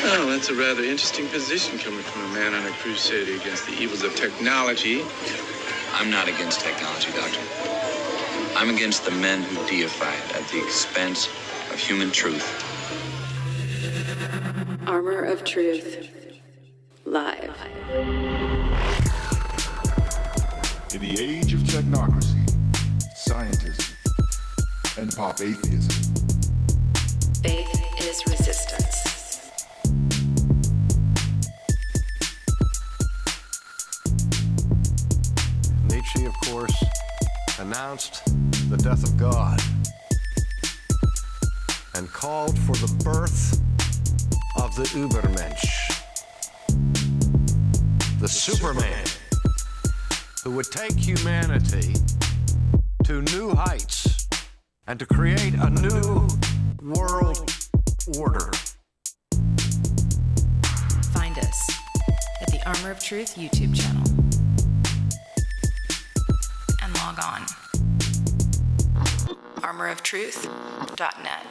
Well, that's a rather interesting position coming from a man on a crusade against the evils of technology. I'm not against technology, Doctor. I'm against the men who deify it at the expense of human truth. Armor of Truth, live. In the age of technocracy, scientism, and pop atheism, Faith is resistance. Nietzsche, of course, announced the death of God and called for the birth of the Übermensch, the Superman, who would take humanity to new heights and to create a new world order. Find us at the Armor of Truth YouTube channel and log on armoroftruth.net.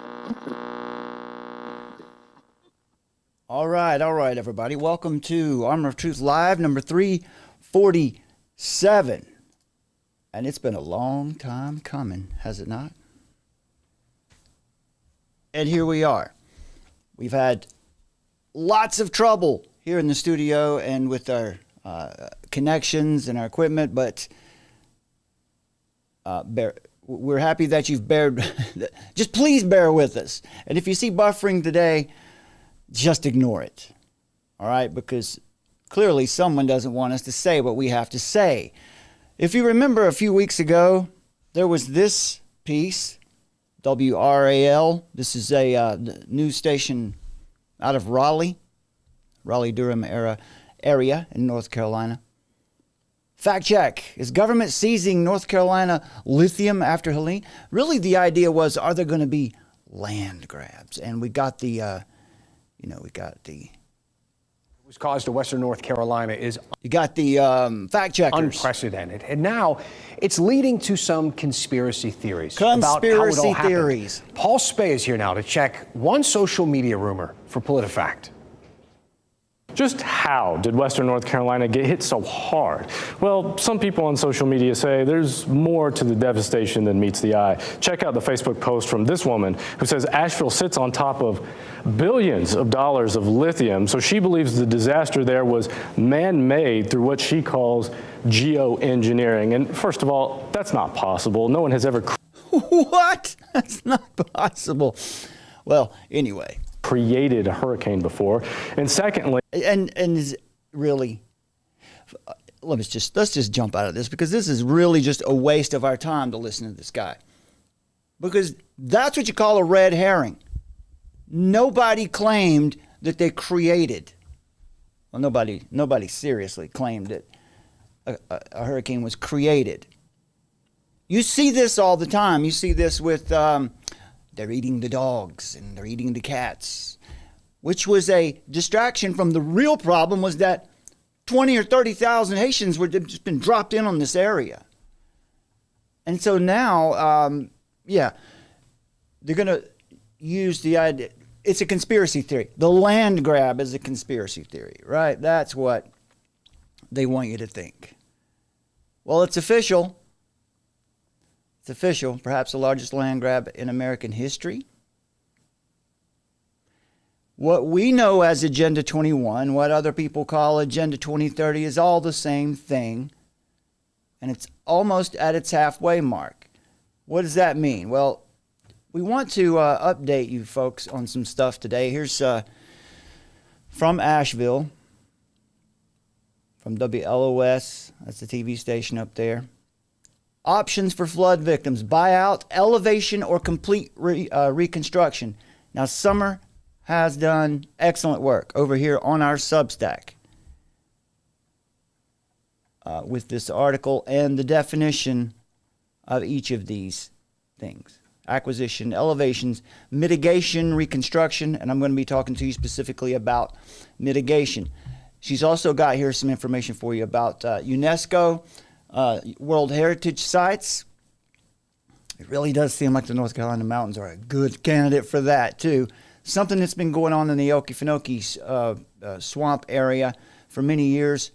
All right, everybody. Welcome to Armor of Truth Live, number 347. And it's been a long time coming, has it not? And here we are. We've had lots of trouble here in the studio and with our connections and our equipment, but we're happy that you've just please bear with us. And if you see buffering today, just ignore it. All right? Because clearly someone doesn't want us to say what we have to say. If you remember a few weeks ago, there was this piece, WRAL. This is a news station out of Raleigh-Durham area in North Carolina. Fact check. Is government seizing North Carolina lithium after Helene? Really, the idea was, are there going to be land grabs? And we got the, was caused to Western North Carolina is you got the fact checkers. Unprecedented. And now it's leading to some conspiracy theories. Conspiracy about how it all theories. happened. Paul Spey is here now to check one social media rumor for PolitiFact. Just how did Western North Carolina get hit so hard? Well, some people on social media say there's more to the devastation than meets the eye. Check out the Facebook post from this woman who says Asheville sits on top of billions of dollars of lithium, so she believes the disaster there was man-made through what she calls geoengineering. And first of all, that's not possible. No one has ever... What? That's not possible. Well, anyway... created a hurricane before. And secondly, and is really, let's just jump out of this, because this is really just a waste of our time to listen to this guy, because that's what you call a red herring. Nobody claimed that they created, well, nobody seriously claimed that a hurricane was created. You see this all the time. You see this with they're eating the dogs and they're eating the cats, which was a distraction from the real problem, was that 20 or 30,000 Haitians were just been dropped in on this area. And so now, they're going to use the idea. It's a conspiracy theory. The land grab is a conspiracy theory, right? That's what they want you to think. Well, it's official. It's official, perhaps the largest land grab in American history. What we know as Agenda 21, what other people call Agenda 2030, is all the same thing. And it's almost at its halfway mark. What does that mean? Well, we want to update you folks on some stuff today. Here's from Asheville, from WLOS, that's the TV station up there. Options for flood victims: buyout, elevation, or complete reconstruction. Now, Summer has done excellent work over here on our Substack with this article and the definition of each of these things: acquisition, elevations, mitigation, reconstruction, and I'm going to be talking to you specifically about mitigation. She's also got here some information for you about UNESCO, World Heritage Sites. It really does seem like the North Carolina mountains are a good candidate for that, too. something that's been going on in the Okefenokee swamp area for many years.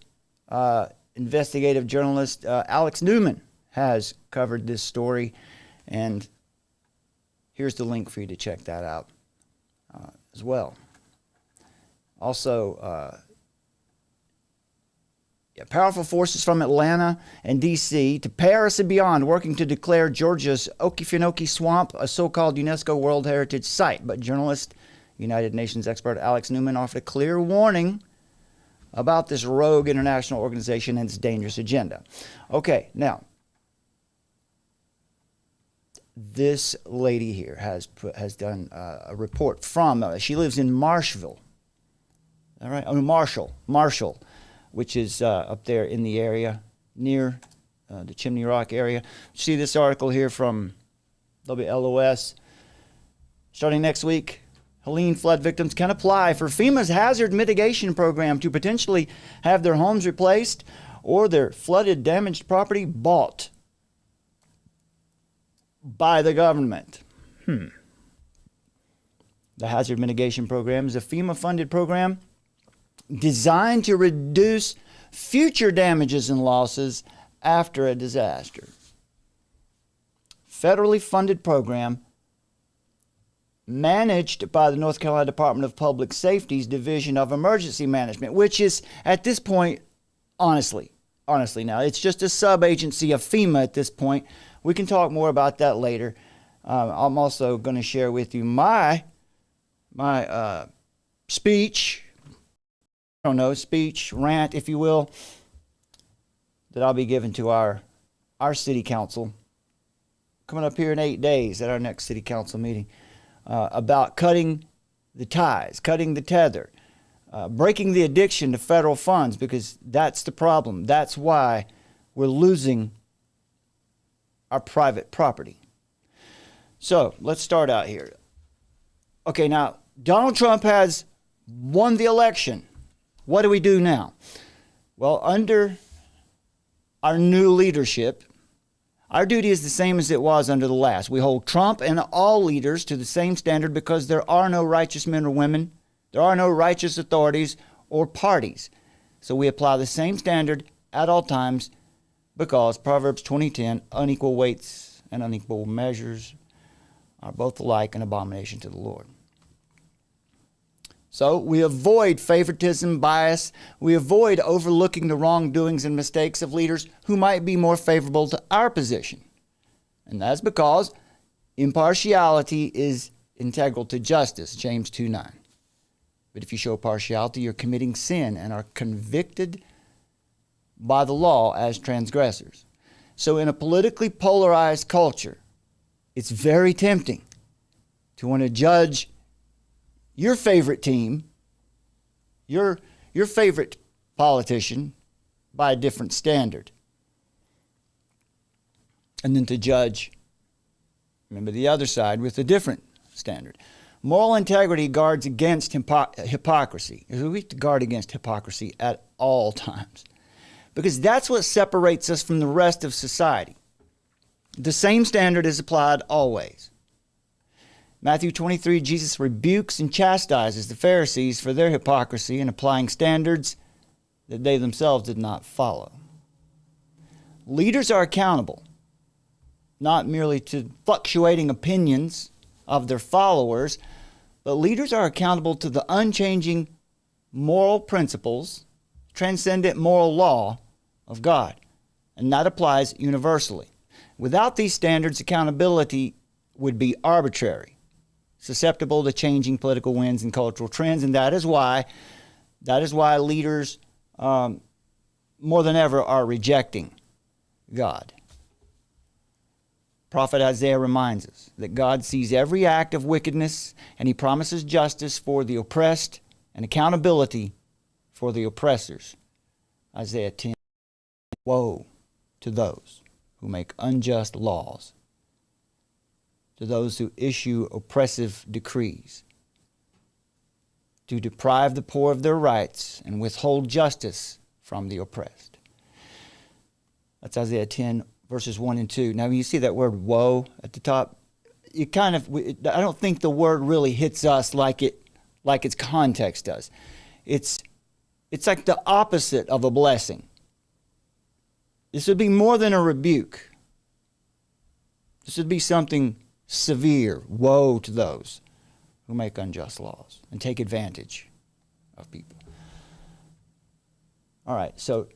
Investigative journalist Alex Newman has covered this story, and here's the link for you to check that out as well. Also, powerful forces from Atlanta and D.C. to Paris and beyond working to declare Georgia's Okefenokee Swamp a so-called UNESCO World Heritage Site. But journalist, United Nations expert Alex Newman offered a clear warning about this rogue international organization and its dangerous agenda. Okay, now, this lady here has done a report from, she lives in Marshville, all right, Marshall, which is up there in the area near the Chimney Rock area. See this article here from WLOS. Starting next week, Helene flood victims can apply for FEMA's hazard mitigation program to potentially have their homes replaced or their flooded damaged property bought by the government. The hazard mitigation program is a FEMA-funded program designed to reduce future damages and losses after a disaster. Federally funded program managed by the North Carolina Department of Public Safety's Division of Emergency Management, which is at this point, honestly now, it's just a sub-agency of FEMA at this point. We can talk more about that later. I'm also going to share with you my speech, rant, if you will, that I'll be giving to our city council coming up here in 8 days at our next city council meeting, about cutting the ties, cutting the tether, breaking the addiction to federal funds, because that's the problem. That's why we're losing our private property. So let's start out here. Okay, now Donald Trump has won the election. What do we do now? Well, under our new leadership, our duty is the same as it was under the last. We hold Trump and all leaders to the same standard because there are no righteous men or women. There are no righteous authorities or parties. So we apply the same standard at all times because Proverbs 20:10, unequal weights and unequal measures are both alike an abomination to the Lord. So we avoid favoritism, bias. We avoid overlooking the wrongdoings and mistakes of leaders who might be more favorable to our position. And that's because impartiality is integral to justice, James 2:9. But if you show partiality, you're committing sin and are convicted by the law as transgressors. So in a politically polarized culture, it's very tempting to want to judge your favorite team, your favorite politician by a different standard. And then to judge, remember, the other side with a different standard. Moral integrity guards against hypocrisy. We have to guard against hypocrisy at all times, because that's what separates us from the rest of society. The same standard is applied always. Matthew 23, Jesus rebukes and chastises the Pharisees for their hypocrisy in applying standards that they themselves did not follow. Leaders are accountable, not merely to fluctuating opinions of their followers, but leaders are accountable to the unchanging moral principles, transcendent moral law of God. And that applies universally. Without these standards, accountability would be arbitrary, susceptible to changing political winds and cultural trends, and that is why leaders more than ever are rejecting God. Prophet Isaiah reminds us that God sees every act of wickedness, and he promises justice for the oppressed and accountability for the oppressors. Isaiah 10. Woe to those who make unjust laws, to those who issue oppressive decrees, to deprive the poor of their rights and withhold justice from the oppressed. That's Isaiah 10, verses 1 and 2. Now, you see that word woe at the top? you kind of, I don't think the word really hits us like its context does. It's like the opposite of a blessing. This would be more than a rebuke. This would be something severe. Woe to those who make unjust laws and take advantage of people. All right, so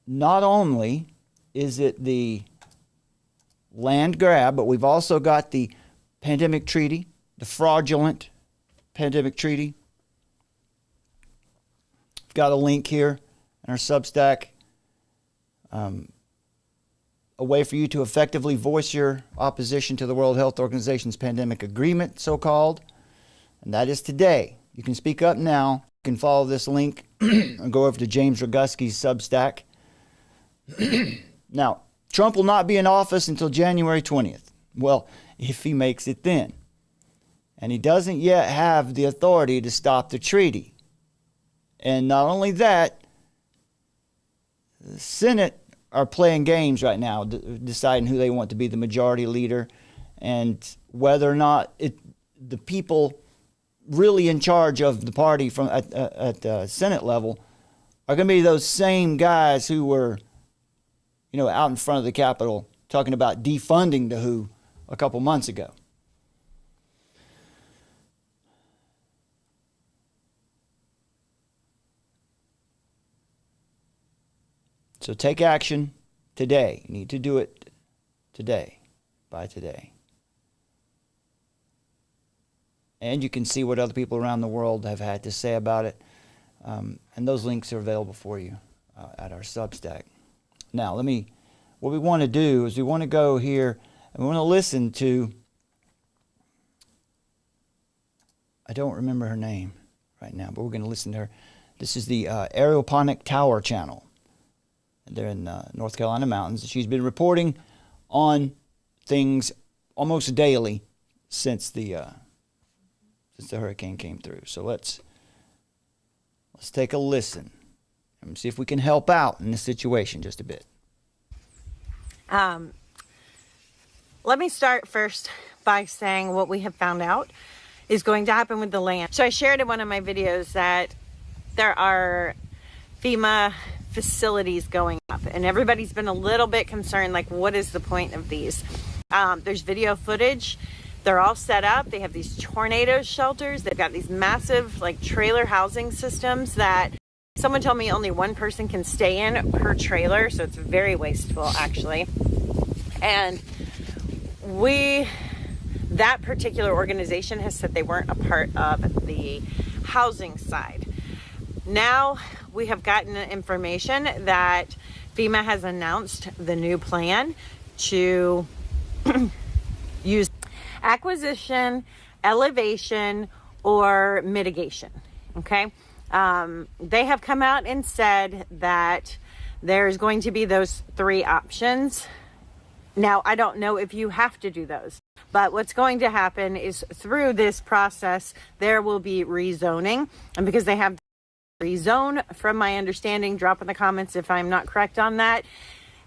not only is it the land grab, but we've also got the pandemic treaty, the fraudulent pandemic treaty. Got a link here in our Substack. A way for you to effectively voice your opposition to the World Health Organization's pandemic agreement, so-called. And that is today. You can speak up now. You can follow this link and go over to James Roguski's Substack. Now, Trump will not be in office until January 20th. Well, if he makes it then. And he doesn't yet have the authority to stop the treaty. And not only that, the Senate are playing games right now, deciding who they want to be the majority leader and whether or not the people really in charge of the party from at Senate level are going to be those same guys who were, out in front of the Capitol talking about defunding the WHO a couple months ago. So take action today. You need to do it today, by today. And you can see what other people around the world have had to say about it. And those links are available for you at our Substack. Now, what we want to do is we want to go here and we want to listen to, I don't remember her name right now, but we're going to listen to her. This is the Aeroponic Tower channel. They're in North Carolina mountains. She's been reporting on things almost daily since the hurricane came through. So let's take a listen and see if we can help out in this situation just a bit. Let me start first by saying what we have found out is going to happen with the land. So I shared in one of my videos that there are FEMA facilities going up and everybody's been a little bit concerned, like, what is the point of these? There's video footage. They're all set up. They have these tornado shelters. They've got these massive trailer housing systems that someone told me only one person can stay in per trailer. So it's very wasteful, actually. And that particular organization has said they weren't a part of the housing side. Now we have gotten information that FEMA has announced the new plan to use acquisition, elevation, or mitigation. Okay. They have come out and said that there's going to be those three options. Now, I don't know if you have to do those, but what's going to happen is through this process, there will be rezoning. And because they have rezone, from my understanding, drop in the comments if I'm not correct on that,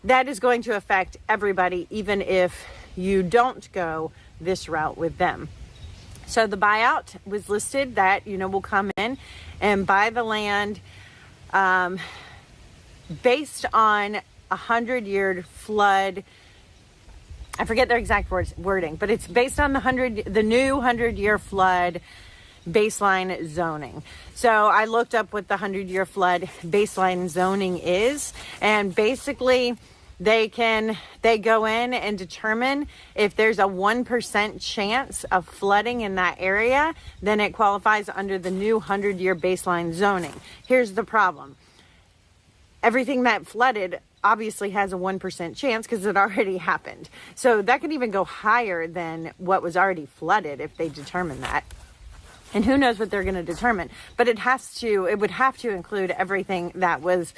that is going to affect everybody, even if you don't go this route with them. So the buyout was listed that, will come in and buy the land based on 100-year flood. I forget their exact wording, but it's based on the new 100-year flood baseline zoning. So I looked up what the 100-year flood baseline zoning is, and basically they go in and determine if there's a 1% chance of flooding in that area, then it qualifies under the new 100-year baseline zoning. Here's the problem. Everything that flooded obviously has a 1% chance because it already happened. So that could even go higher than what was already flooded if they determine that. And who knows what they're going to determine. But it would have to include everything that was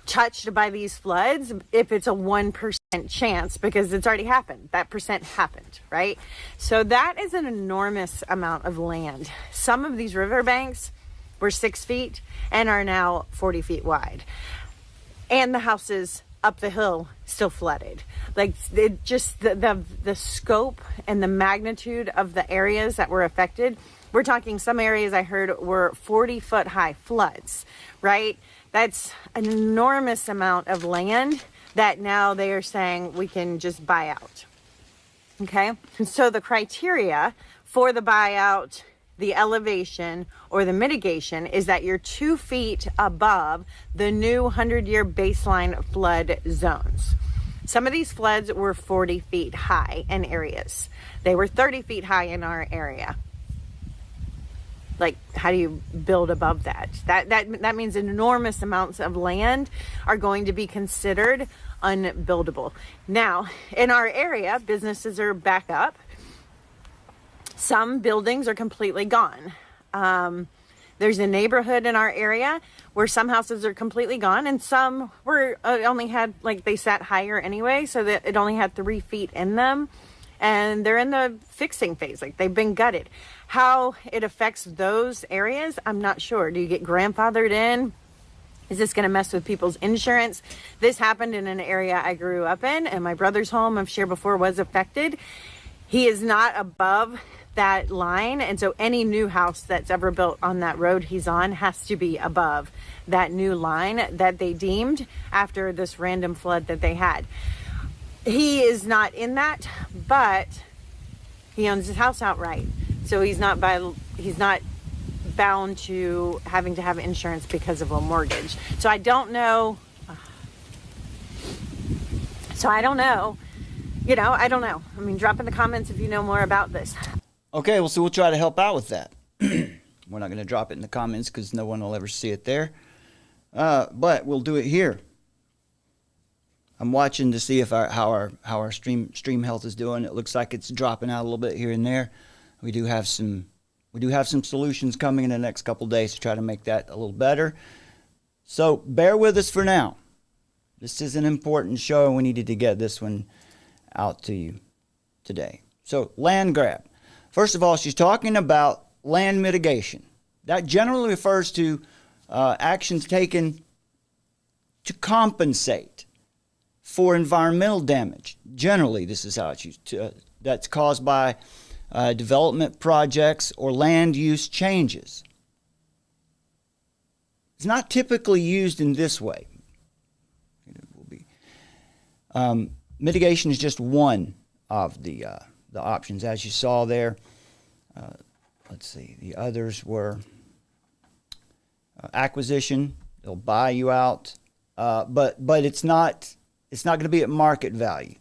touched by these floods if it's a 1% chance, because it's already happened. That percent happened, right? So that is an enormous amount of land. Some of these riverbanks were 6 feet and are now 40 feet wide. And the houses up the hill still flooded. Like it just the scope and the magnitude of the areas that were affected. We're talking some areas I heard were 40-foot high floods, right? That's an enormous amount of land that now they are saying we can just buy out. Okay, and so the criteria for the buyout, the elevation, or the mitigation is that you're 2 feet above the new 100-year baseline flood zones. Some of these floods were 40 feet high in areas. They were 30 feet high in our area. Like, how do you build above that? That means enormous amounts of land are going to be considered unbuildable. Now, in our area, businesses are back up. Some buildings are completely gone. There's a neighborhood in our area where some houses are completely gone, and some were only had, like, they sat higher anyway, so that it only had 3 feet in them, and they're in the fixing phase, like they've been gutted. How it affects those areas, I'm not sure. Do you get grandfathered in? Is this going to mess with people's insurance? This happened in an area I grew up in, and my brother's home, I've shared before, was affected. He is not above that line, and so any new house that's ever built on that road he's on has to be above that new line that they deemed after this random flood that they had. He is not in that, but he owns his house outright, so he's not bound to having to have insurance because of a mortgage. So I don't know. I don't know. I mean, drop in the comments if you know more about this. Okay, well, so we'll try to help out with that. We're not going to drop it in the comments because no one will ever see it there. But we'll do it here. I'm watching to see if how our stream health is doing. It looks like it's dropping out a little bit here and there. We do have some solutions coming in the next couple days to try to make that a little better. So bear with us for now. This is an important show, and we needed to get this one out to you today. So land grab. First of all, she's talking about land mitigation. That generally refers to actions taken to compensate for environmental damage. Generally, this is how it's used. That's caused by development projects or land use changes. It's not typically used in this way. It will be. Mitigation is just one of the options, as you saw there. Let's see. The others were acquisition. They'll buy you out, but it's not going to be at market value.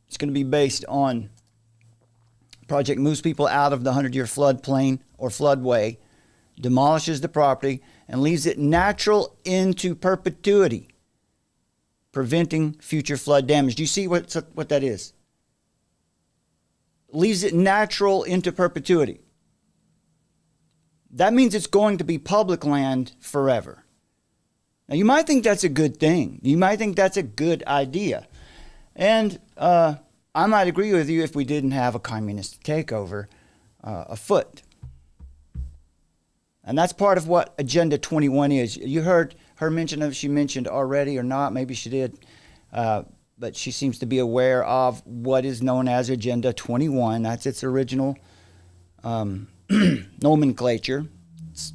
It's going to be based on project moves people out of the 100-year floodplain or floodway, demolishes the property, and leaves it natural into perpetuity, preventing future flood damage. Do you see what that is? Leaves it natural into perpetuity. That means it's going to be public land forever. Now, you might think that's a good thing. You might think that's a good idea. And I might agree with you if we didn't have a communist takeover afoot. And that's part of what Agenda 21 is. You heard her mention of, she mentioned already or not, maybe she did, but she seems to be aware of what is known as Agenda 21. That's its original nomenclature. It's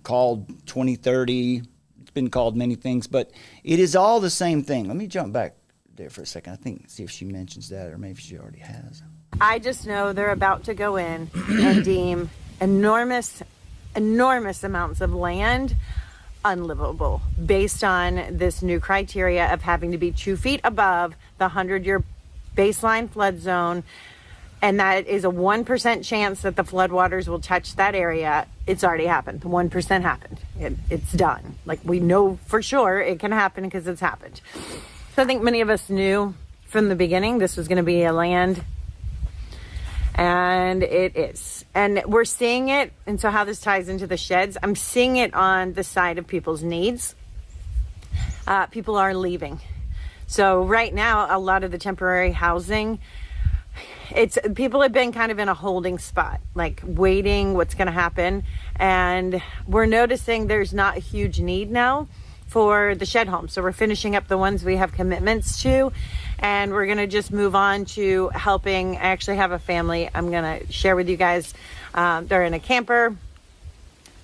called 2030. It's been called many things, but it is all the same thing. Let me jump back there for a second. See if she mentions that, or maybe she already has. I just know they're about to go in and deem enormous amounts of land unlivable based on this new criteria of having to be 2 feet above the 100-year baseline flood zone, and that is a 1% chance that the floodwaters will touch that area. It's already happened. 1% happened. It's done. Like, we know for sure it can happen because it's happened. So I think many of us knew from the beginning this was going to be a land, and it is. And we're seeing it, and so how this ties into the sheds, I'm seeing it on the side of people's needs. People are leaving. So right now, a lot of the temporary housing, people have been kind of in a holding spot, like waiting what's going to happen. And we're noticing there's not a huge need now for the shed home. So we're finishing up the ones we have commitments to, and we're going to just move on to helping. I actually have a family I'm going to share with you guys. They're in a camper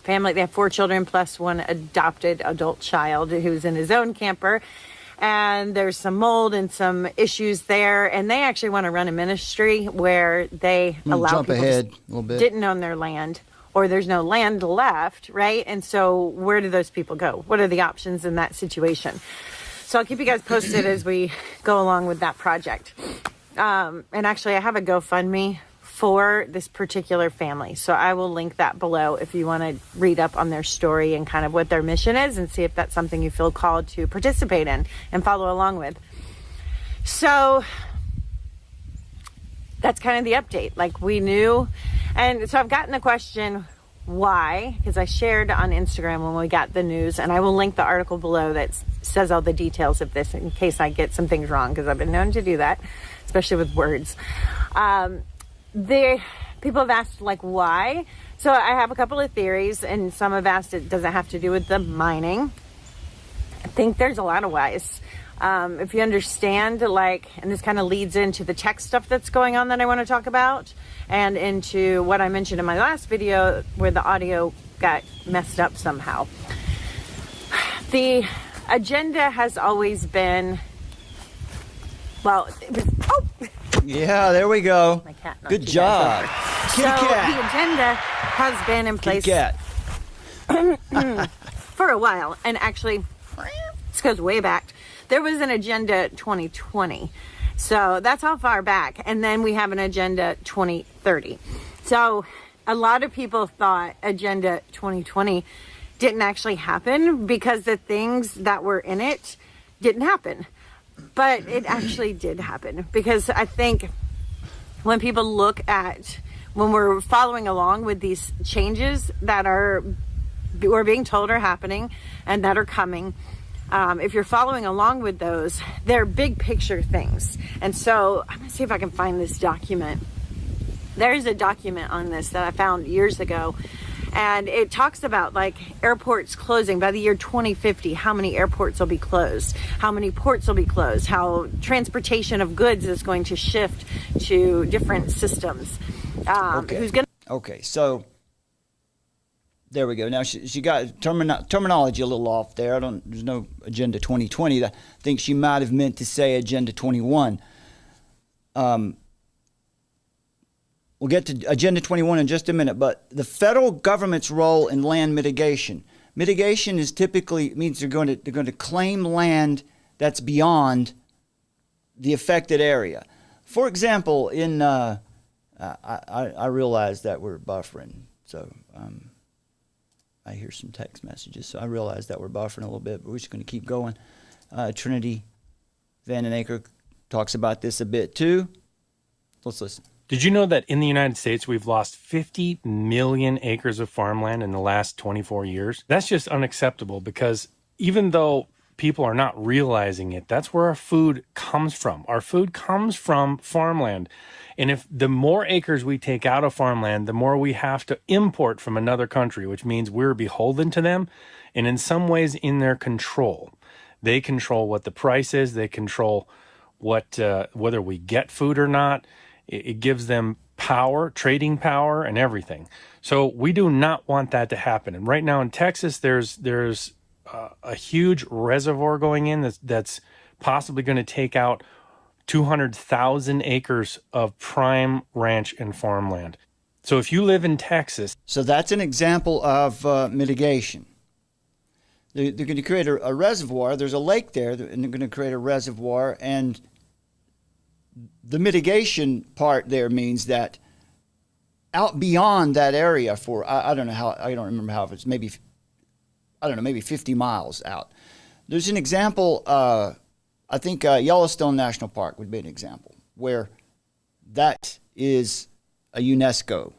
family. They have 4 children plus 1 adopted adult child who's in his own camper. And there's some mold and some issues there. And they actually want to run a ministry where they allow people ahead a little bit. Didn't own their land, or there's no land left, right? And so where do those people go? What are the options in that situation? So I'll keep you guys posted as we go along with that project. And actually, I have a GoFundMe for this particular family. So I will link that below if you want to read up on their story and kind of what their mission is, and see if that's something you feel called to participate in and follow along with. So that's kind of the update. Like, we knew. And so I've gotten the question, why? Because I shared on Instagram when we got the news, and I will link the article below that says all the details of this in case I get some things wrong, because I've been known to do that, especially with words. People have asked, like, why? So I have a couple of theories, and some have asked, it doesn't have to do with the mining. I think there's a lot of whys. If you understand, like, and this kind of leads into the tech stuff that's going on that I want to talk about, and into what I mentioned in my last video where the audio got messed up somehow. The agenda has always been, well, it was, yeah, there we go. my cat knocked Good you guys job. over. Kitty So cat. the agenda has been in place Kitty cat. for a while, and actually this goes way back. There was an agenda 2020, so that's how far back, and then we have an agenda 2030. So a lot of people thought agenda 2020 didn't actually happen because the things that were in it didn't happen, but it actually did happen. Because I think when people look at, when we're following along with these changes that we're being told are happening and that are coming, if you're following along with those, they're big picture things. And so I'm gonna see if I can find this document. There's a document on this that I found years ago, and it talks about, like, airports closing by the year 2050. How many airports will be closed? How many ports will be closed? How transportation of goods is going to shift to different systems. Okay, so there we go. Now she got terminology a little off there. There's no Agenda 2020. I think she might have meant to say Agenda 21. We'll get to Agenda 21 in just a minute, but the federal government's role in land mitigation. Mitigation is typically means they're going to claim land that's beyond the affected area. For example, in I realize that we're buffering, so I hear some text messages, so I realize that we're buffering a little bit, but we're just going to keep going. Trinity Van den Aker talks about this a bit too. Let's listen. Did you know that in the United States, we've lost 50 million acres of farmland in the last 24 years? That's just unacceptable, because even though people are not realizing it, that's where our food comes from. Our food comes from farmland. And if the more acres we take out of farmland, the more we have to import from another country, which means we're beholden to them and in some ways in their control. They control what the price is. They control whether we get food or not. It gives them power, trading power, and everything. So we do not want that to happen. And right now in Texas, there's a huge reservoir going in that's possibly going to take out 200,000 acres of prime ranch and farmland. So if you live in Texas... So that's an example of mitigation. They're going to create a reservoir. There's a lake there, and they're going to create a reservoir, and the mitigation part there means that out beyond that area for, I don't remember how, if it's maybe 50 miles out. There's an example, I think Yellowstone National Park would be an example, where that is a UNESCO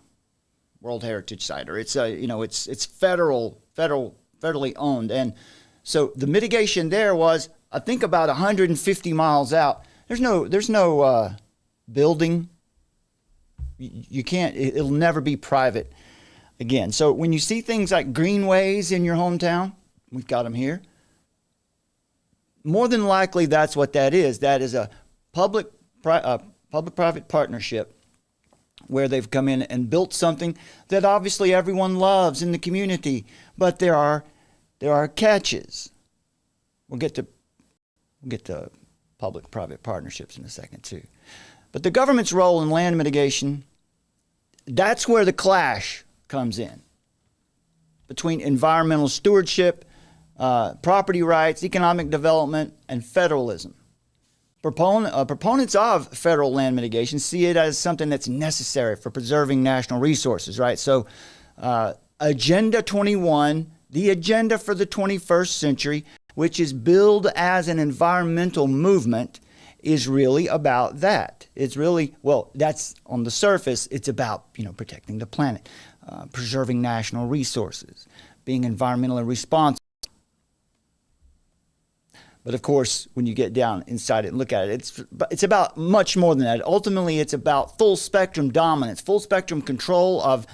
World Heritage Site, or it's it's federally owned. And so the mitigation there was, I think, about 150 miles out. There's no building. You can't. It'll never be private again. So when you see things like greenways in your hometown, we've got them here. more than likely that's what that is. That is a public-private partnership where they've come in and built something that obviously everyone loves in the community, but there are catches. We'll get to public-private partnerships in a second too. But the government's role in land mitigation, that's where the clash comes in between environmental stewardship, property rights, economic development, and federalism. Proponents of federal land mitigation see it as something that's necessary for preserving national resources, right? So Agenda 21, the agenda for the 21st century, which is billed as an environmental movement, is really about that. It's really, well, that's on the surface, it's about, protecting the planet, preserving national resources, being environmentally responsible. But of course, when you get down inside it and look at it, it's about much more than that. Ultimately, it's about full spectrum dominance, full spectrum control of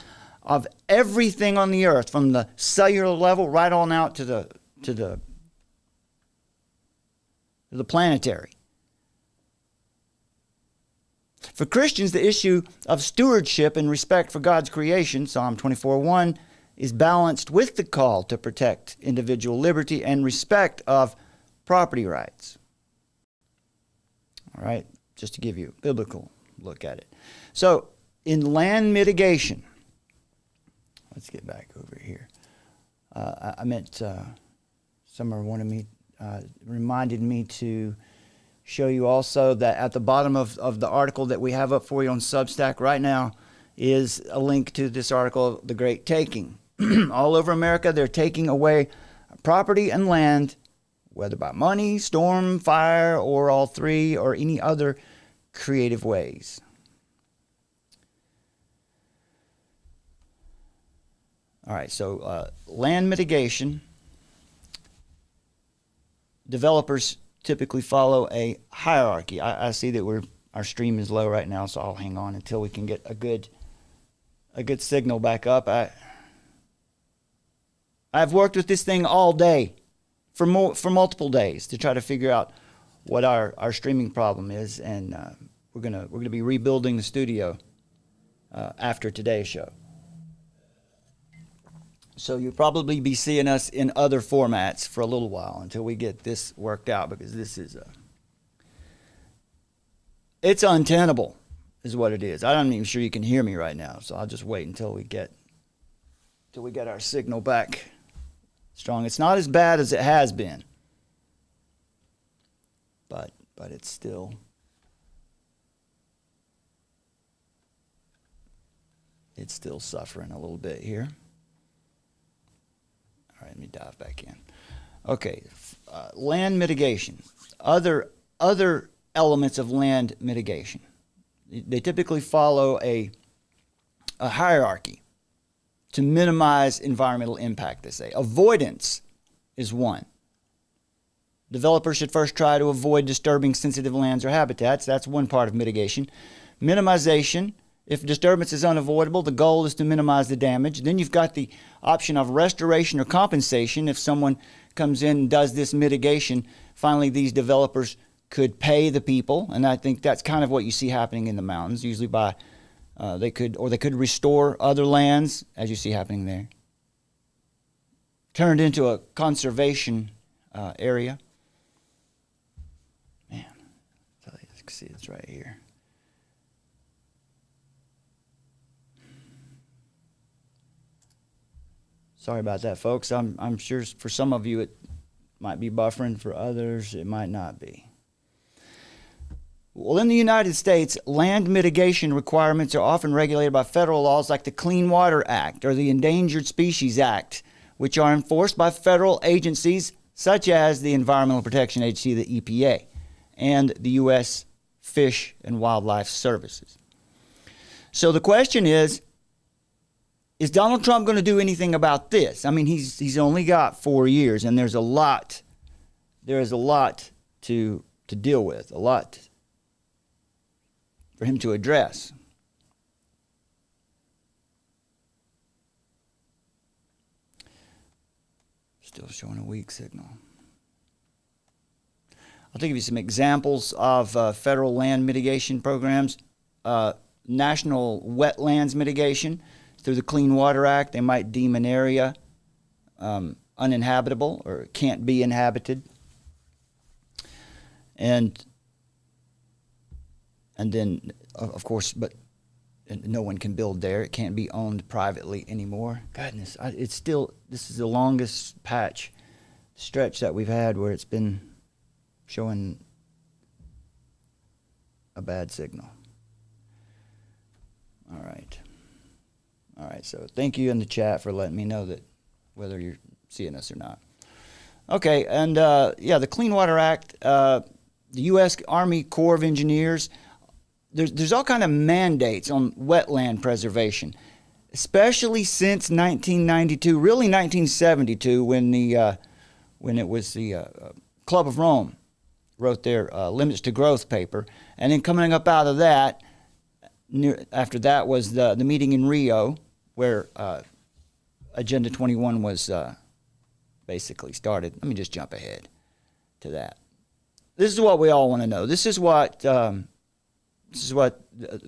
everything on the earth, from the cellular level right on out to the planetary. For Christians, the issue of stewardship and respect for God's creation, Psalm 24:1, is balanced with the call to protect individual liberty and respect of property rights. All right, just to give you a biblical look at it. So, in land mitigation, let's get back over here. I meant, Summer reminded me to show you also that at the bottom of the article that we have up for you on Substack right now is a link to this article, The Great Taking. All over America, they're taking away property and land, whether by money, storm, fire, or all three, or any other creative ways. All right, so land mitigation. Developers typically follow a hierarchy. I see that our stream is low right now, so I'll hang on until we can get a good signal back up. I've worked with this thing all day, for multiple days, to try to figure out what our streaming problem is, and we're gonna be rebuilding the studio after today's show. So you'll probably be seeing us in other formats for a little while until we get this worked out, because this is it's untenable, is what it is. I'm not even sure you can hear me right now, so I'll just wait until we get our signal back strong. It's not as bad as it has been, but it's still suffering a little bit here. All right, let me dive back in. Okay, land mitigation. Other elements of land mitigation. They typically follow a hierarchy to minimize environmental impact, they say. Avoidance is one. Developers should first try to avoid disturbing sensitive lands or habitats. That's one part of mitigation. Minimization. If disturbance is unavoidable, the goal is to minimize the damage. Then you've got the option of restoration or compensation. If someone comes in and does this mitigation, finally these developers could pay the people, and I think that's kind of what you see happening in the mountains, usually by they could restore other lands, as you see happening there. Turned into a conservation area. Man, you can see it's right here. Sorry about that, folks. I'm sure for some of you it might be buffering. For others, it might not be. Well, in the United States, land mitigation requirements are often regulated by federal laws like the Clean Water Act or the Endangered Species Act, which are enforced by federal agencies such as the Environmental Protection Agency, the EPA, and the U.S. Fish and Wildlife Services. So the question is Donald Trump going to do anything about this? I mean, he's only got 4 years, and there is a lot to deal with, a lot for him to address. Still showing a weak signal. I'll give you some examples of federal land mitigation programs. National wetlands mitigation. Through the Clean Water Act, they might deem an area uninhabitable or can't be inhabited. And then, of course, but no one can build there. It can't be owned privately anymore. Goodness, it's still, this is the longest stretch that we've had where it's been showing a bad signal. All right. So thank you in the chat for letting me know that whether you're seeing us or not. Okay, and the Clean Water Act, the U.S. Army Corps of Engineers, there's all kind of mandates on wetland preservation, especially since 1992, really 1972, when it was the Club of Rome wrote their Limits to Growth paper, and then coming up out of that, after that was the meeting in Rio, where Agenda 21 was basically started. Let me just jump ahead to that. This is what we all want to know. This is what the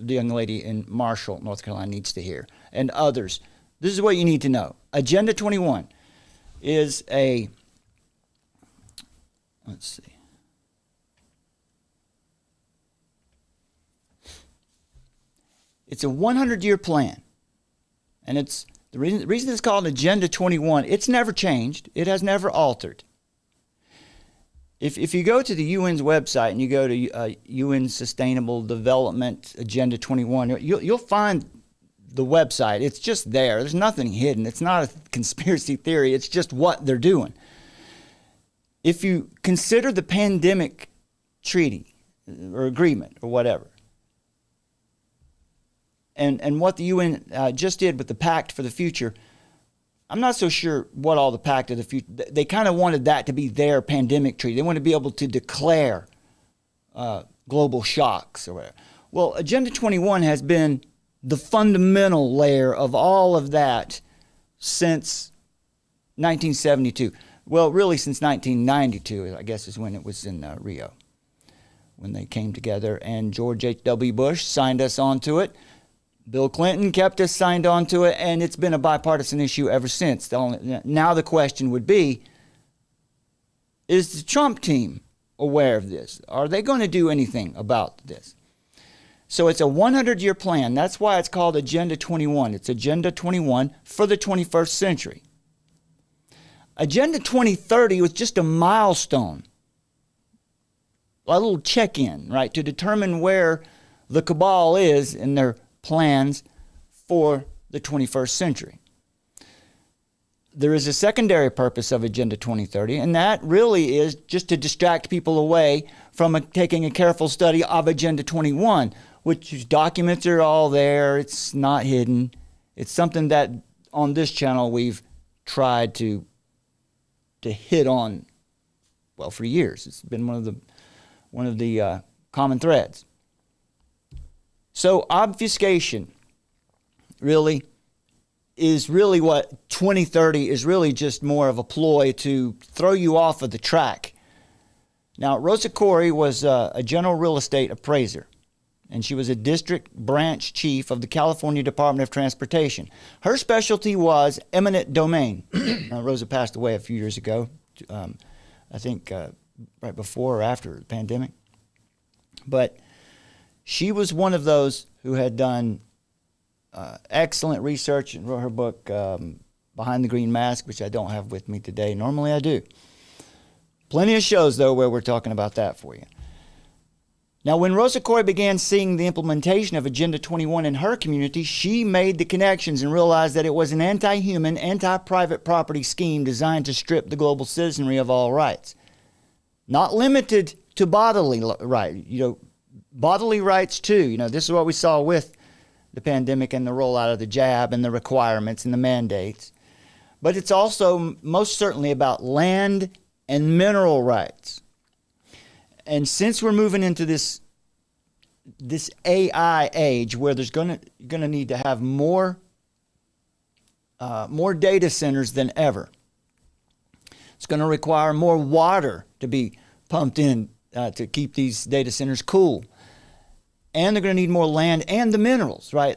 young lady in Marshall, North Carolina, needs to hear, and others. This is what you need to know. Agenda 21 is it's a 100-year plan. And it's the reason it's called Agenda 21, it's never changed. It has never altered. If you go to the UN's website and you go to UN Sustainable Development Agenda 21, you'll find the website. It's just there. There's nothing hidden. It's not a conspiracy theory. It's just what they're doing. If you consider the pandemic treaty or agreement or whatever, and what the UN just did with the Pact for the Future, I'm not so sure what all the Pact of the Future, they kind of wanted that to be their pandemic treaty. They want to be able to declare global shocks or whatever. Well, Agenda 21 has been the fundamental layer of all of that since 1972. Well, really since 1992, I guess, is when it was in Rio, when they came together, and George H.W. Bush signed us onto it. Bill Clinton kept us signed on to it, and it's been a bipartisan issue ever since. Now the question would be, is the Trump team aware of this? Are they going to do anything about this? So it's a 100-year plan. That's why it's called Agenda 21. It's Agenda 21 for the 21st century. Agenda 2030 was just a milestone, a little check-in, right, to determine where the cabal is in their plans for the 21st century. There is a secondary purpose of Agenda 2030, and that really is just to distract people away from taking a careful study of Agenda 21, which documents are all there. It's not hidden. It's something that on this channel we've tried to hit on, well, for years. It's been one of the common threads. So obfuscation is really what 2030 is really just more of a ploy to throw you off of the track. Now, Rosa Corey was a general real estate appraiser, and she was a district branch chief of the California Department of Transportation. Her specialty was eminent domain. Rosa passed away a few years ago, I think right before or after the pandemic. But she was one of those who had done excellent research and wrote her book, Behind the Green Mask, which I don't have with me today. Normally I do. Plenty of shows, though, where we're talking about that for you. Now, when Rosa Corey began seeing the implementation of Agenda 21 in her community, she made the connections and realized that it was an anti-human, anti-private property scheme designed to strip the global citizenry of all rights. Not limited to bodily right, bodily rights too. This is what we saw with the pandemic and the rollout of the jab and the requirements and the mandates. But it's also most certainly about land and mineral rights. And since we're moving into this AI age where there's going to need to have more data centers than ever, it's going to require more water to be pumped in to keep these data centers cool. And they're going to need more land and the minerals, right?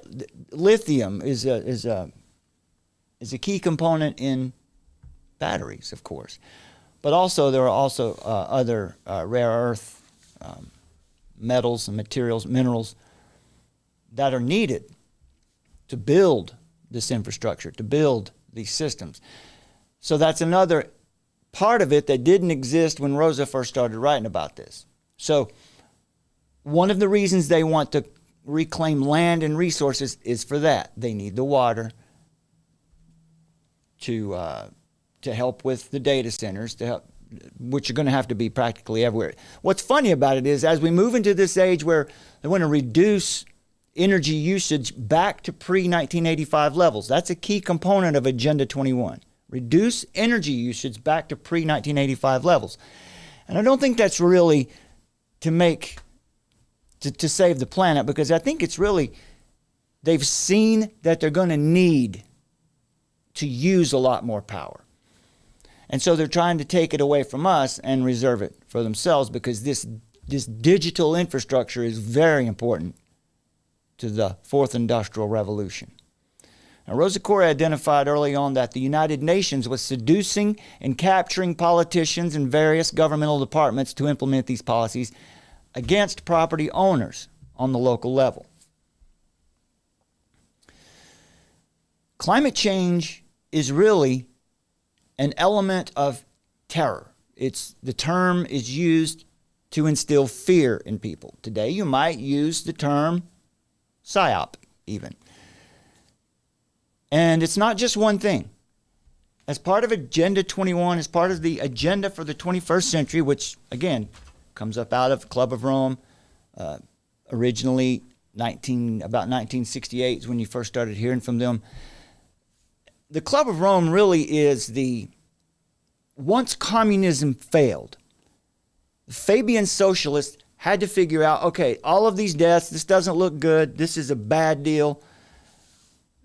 Lithium is a key component in batteries, of course. But also there are also other rare earth metals and materials, minerals that are needed to build this infrastructure, to build these systems. So that's another part of it that didn't exist when Rosa first started writing about this. So one of the reasons they want to reclaim land and resources is for that. They need the water to help with the data centers, which are going to have to be practically everywhere. What's funny about it is as we move into this age where they want to reduce energy usage back to pre-1985 levels, that's a key component of Agenda 21. Reduce energy usage back to pre-1985 levels. And I don't think that's really to save the planet, because I think it's really, they've seen that they're going to need to use a lot more power. And so they're trying to take it away from us and reserve it for themselves, because this digital infrastructure is very important to the fourth industrial revolution. Now, Rosa Koire identified early on that the United Nations was seducing and capturing politicians and various governmental departments to implement these policies against property owners on the local level. Climate change is really an element of terror. The term is used to instill fear in people. Today you might use the term psyop even. And it's not just one thing. As part of Agenda 21, as part of the agenda for the 21st century, which again comes up out of Club of Rome, originally about 1968 is when you first started hearing from them. The Club of Rome really is once communism failed, the Fabian socialists had to figure out, okay, all of these deaths, this doesn't look good, this is a bad deal.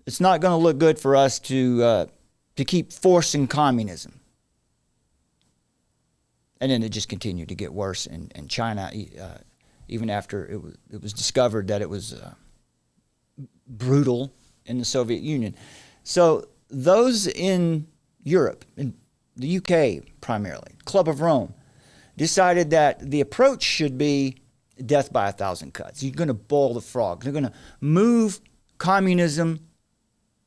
It's not going to look good for us to keep forcing communism. And then it just continued to get worse in China, even after it was discovered that it was brutal in the Soviet Union. So those in Europe, in the UK primarily, Club of Rome, decided that the approach should be death by 1,000 cuts. You're going to boil the frog. They're going to move communism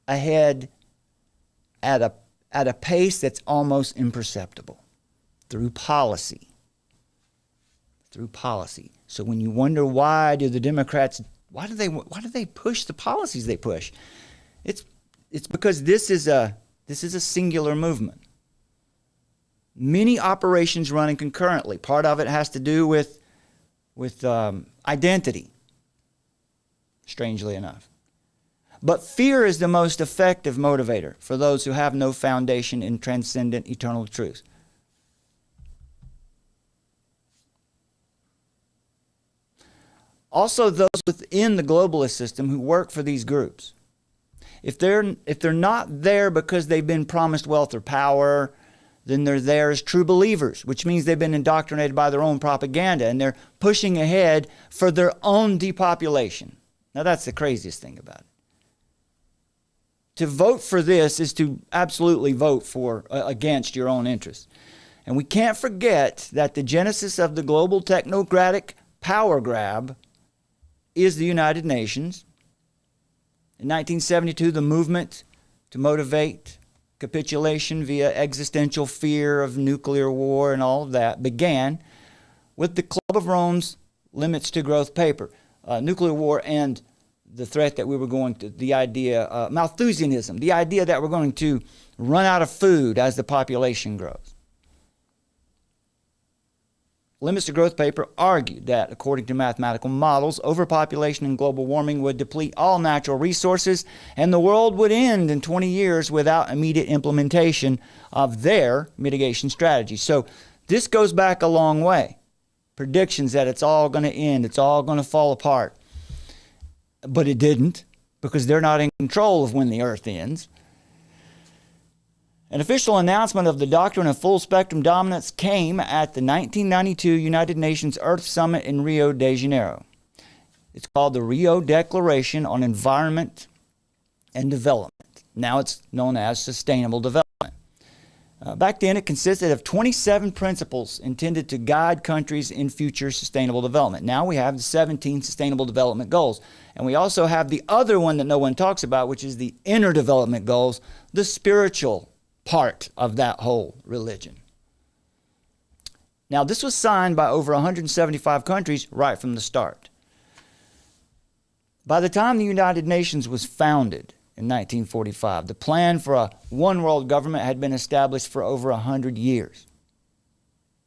ahead at a pace that's almost imperceptible through policy. So when you wonder why do the Democrats, why do they push the policies they push? It's because this is a singular movement. Many operations running concurrently. Part of it has to do with identity, strangely enough. But fear is the most effective motivator for those who have no foundation in transcendent eternal truth. Also, those within the globalist system who work for these groups, if they're not there because they've been promised wealth or power, then they're there as true believers, which means they've been indoctrinated by their own propaganda and they're pushing ahead for their own depopulation. Now that's the craziest thing about it. To vote for this is to absolutely vote for against your own interests. And we can't forget that the genesis of the global technocratic power grab is the United Nations. In 1972, the movement to motivate capitulation via existential fear of nuclear war and all of that began with the Club of Rome's Limits to Growth paper. Nuclear war and the threat that we were going to, the idea, Malthusianism, the idea that we're going to run out of food as the population grows. Limits to Growth paper argued that, according to mathematical models, overpopulation and global warming would deplete all natural resources and the world would end in 20 years without immediate implementation of their mitigation strategy. So this goes back a long way. Predictions that it's all going to end, it's all going to fall apart. But it didn't, because they're not in control of when the earth ends. An official announcement of the doctrine of full spectrum dominance came at the 1992 United Nations Earth Summit in Rio de Janeiro. It's called the Rio Declaration on Environment and Development. Now it's known as Sustainable Development. Back then, it consisted of 27 principles intended to guide countries in future sustainable development. Now we have the 17 Sustainable Development Goals. And we also have the other one that no one talks about, which is the Inner Development Goals, the spiritual part of that whole religion. Now, this was signed by over 175 countries right from the start. By the time the United Nations was founded in 1945, the plan for a one-world government had been established for over 100 years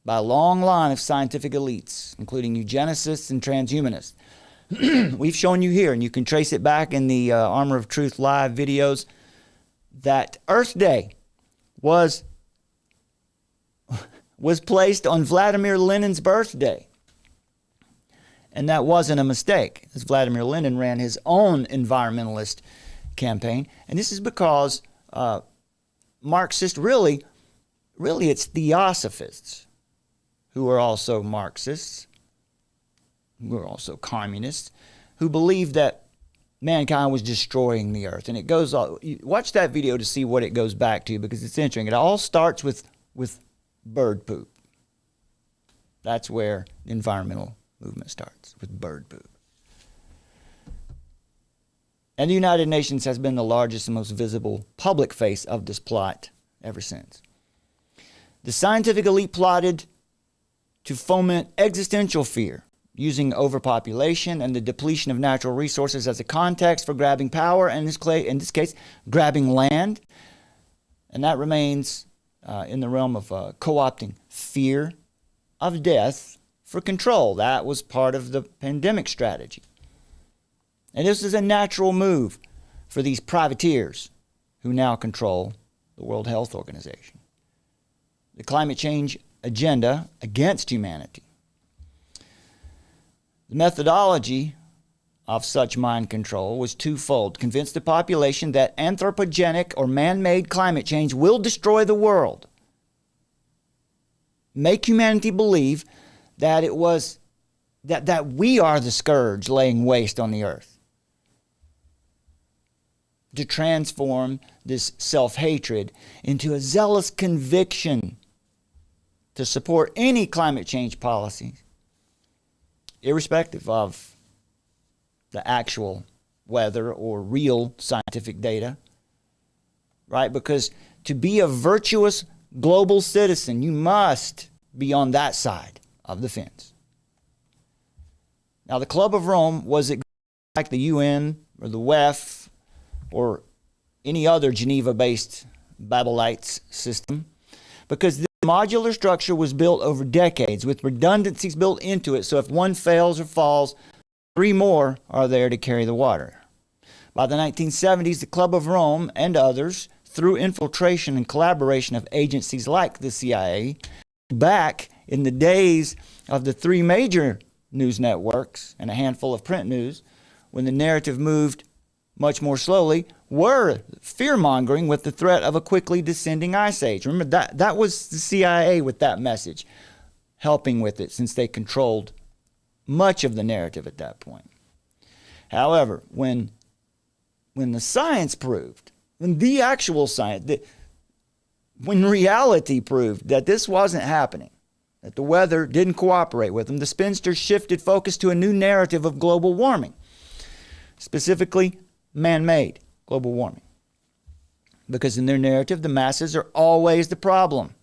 by a long line of scientific elites, including eugenicists and transhumanists. We've shown you here, and you can trace it back in the Armor of Truth live videos, that Earth Day was placed on Vladimir Lenin's birthday. And that wasn't a mistake, as Vladimir Lenin ran his own environmentalist campaign. And this is because Marxists, really it's theosophists who are also Marxists, who are also communists, who believe that mankind was destroying the earth. And it goes on. Watch that video to see what it goes back to, because it's interesting. It all starts with bird poop. That's where the environmental movement starts, with bird poop. And the United Nations has been the largest and most visible public face of this plot ever since. The scientific elite plotted to foment existential fear, using overpopulation and the depletion of natural resources as a context for grabbing power, and in this case, grabbing land. And that remains in the realm of co-opting fear of death for control. That was part of the pandemic strategy. And this is a natural move for these privateers who now control the World Health Organization. The climate change agenda against humanity. The methodology of such mind control was twofold: convince the population that anthropogenic or man-made climate change will destroy the world. Make humanity believe that it was that we are the scourge laying waste on the earth. To transform this self-hatred into a zealous conviction to support any climate change policies, irrespective of the actual weather or real scientific data, right? Because to be a virtuous global citizen, you must be on that side of the fence. Now, the Club of Rome was like the UN or the WEF or any other Geneva-based Babylite system, because this modular structure was built over decades with redundancies built into it, so if one fails or falls, 3 more are there to carry the water. By the 1970s, the Club of Rome and others, through infiltration and collaboration of agencies like the CIA, back in the days of the 3 major news networks and a handful of print news, when the narrative moved much more slowly, were fear-mongering with the threat of a quickly descending ice age. Remember, that was the CIA with that message, helping with it, since they controlled much of the narrative at that point. However, when the science proved, when the actual science, when reality proved that this wasn't happening, that the weather didn't cooperate with them, the spinsters shifted focus to a new narrative of global warming, specifically man-made global warming. Because in their narrative, the masses are always the problem.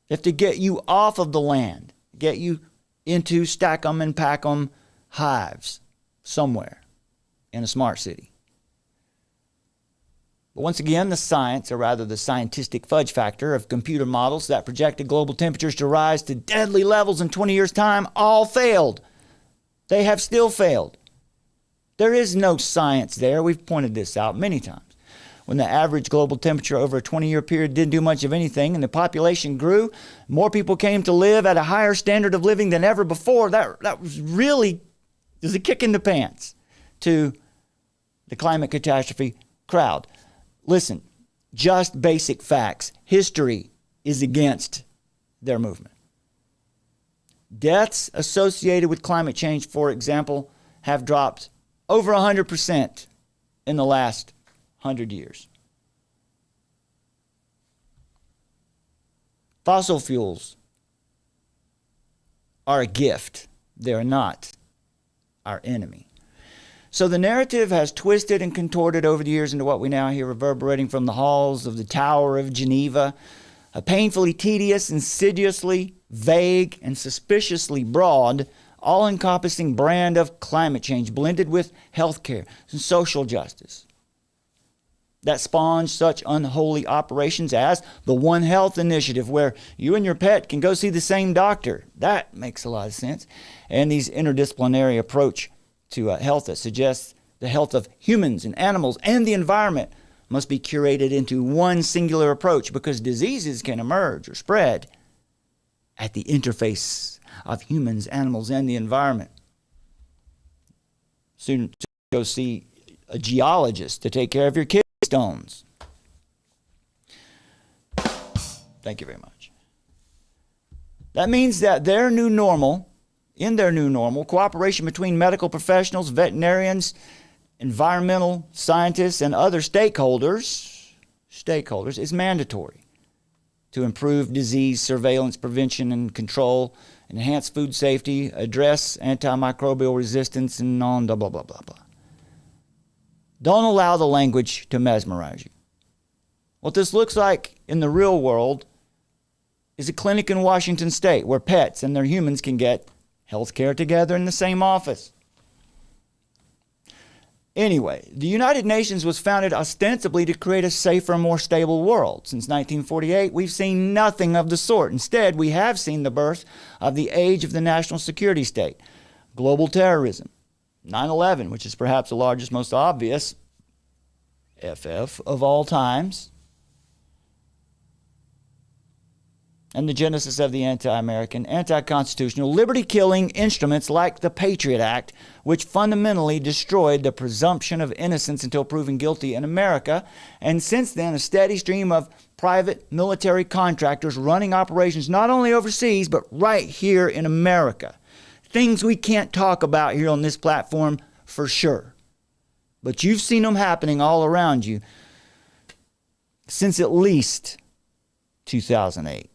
They have to get you off of the land, get you into stack 'em and pack 'em hives somewhere in a smart city. But once again, the science, or rather the scientific fudge factor of computer models that projected global temperatures to rise to deadly levels in 20 years' time, all failed. They have still failed. There is no science there. We've pointed this out many times. When the average global temperature over a 20-year period didn't do much of anything and the population grew, more people came to live at a higher standard of living than ever before. That was really a kick in the pants to the climate catastrophe crowd. Listen, just basic facts. History is against their movement. Deaths associated with climate change, for example, have dropped over 100% in the last 100 years. Fossil fuels are a gift. They're not our enemy. So the narrative has twisted and contorted over the years into what we now hear reverberating from the halls of the Tower of Geneva, a painfully tedious, insidiously vague, and suspiciously broad, all-encompassing brand of climate change blended with healthcare and social justice that spawns such unholy operations as the One Health Initiative, where you and your pet can go see the same doctor. That makes a lot of sense. And these interdisciplinary approach to health that suggests the health of humans and animals and the environment must be curated into one singular approach, because diseases can emerge or spread at the interface of humans, animals, and the environment. Soon go see a geologist to take care of your kidney stones. Thank you very much. That means that in their new normal, cooperation between medical professionals, veterinarians, environmental scientists, and other stakeholders is mandatory to improve disease surveillance, prevention, and control, enhance food safety, address antimicrobial resistance, and on blah, blah, blah, blah, blah. Don't allow the language to mesmerize you. What this looks like in the real world is a clinic in Washington State where pets and their humans can get health care together in the same office. Anyway, the United Nations was founded ostensibly to create a safer, more stable world. Since 1948, we've seen nothing of the sort. Instead, we have seen the birth of the age of the national security state, global terrorism, 9/11, which is perhaps the largest, most obvious FF of all times, and the genesis of the anti-American, anti-constitutional, liberty-killing instruments like the Patriot Act, which fundamentally destroyed the presumption of innocence until proven guilty in America, and since then a steady stream of private military contractors running operations not only overseas, but right here in America. Things we can't talk about here on this platform for sure. But you've seen them happening all around you since at least 2008.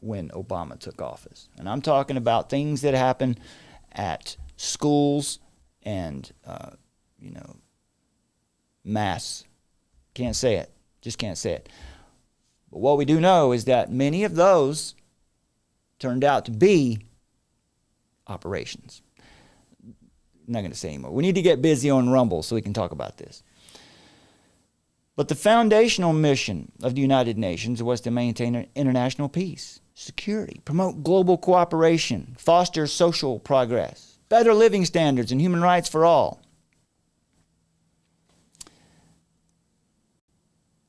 When Obama took office. And I'm talking about things that happen at schools and, mass. Can't say it. Just can't say it. But what we do know is that many of those turned out to be operations. I'm not going to say anymore. We need to get busy on Rumble so we can talk about this. But the foundational mission of the United Nations was to maintain international peace, security, promote global cooperation, foster social progress, better living standards, and human rights for all.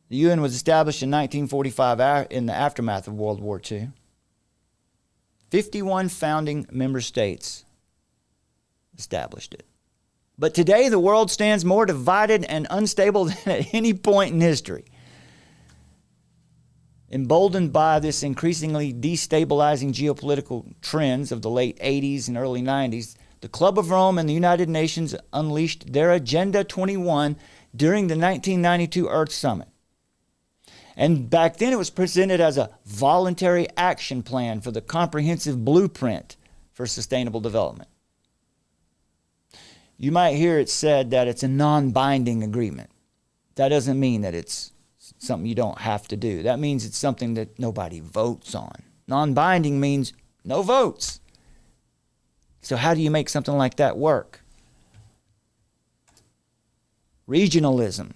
The UN was established in 1945 in the aftermath of World War II. 51 founding member states established it. But today the world stands more divided and unstable than at any point in history. Emboldened by this increasingly destabilizing geopolitical trends of the late 80s and early 90s, the Club of Rome and the United Nations unleashed their Agenda 21 during the 1992 Earth Summit. And back then it was presented as a voluntary action plan for the comprehensive blueprint for sustainable development. You might hear it said that it's a non-binding agreement. That doesn't mean that it's something you don't have to do. That means it's something that nobody votes on. Non-binding means no votes. So how do you make something like that work? Regionalism.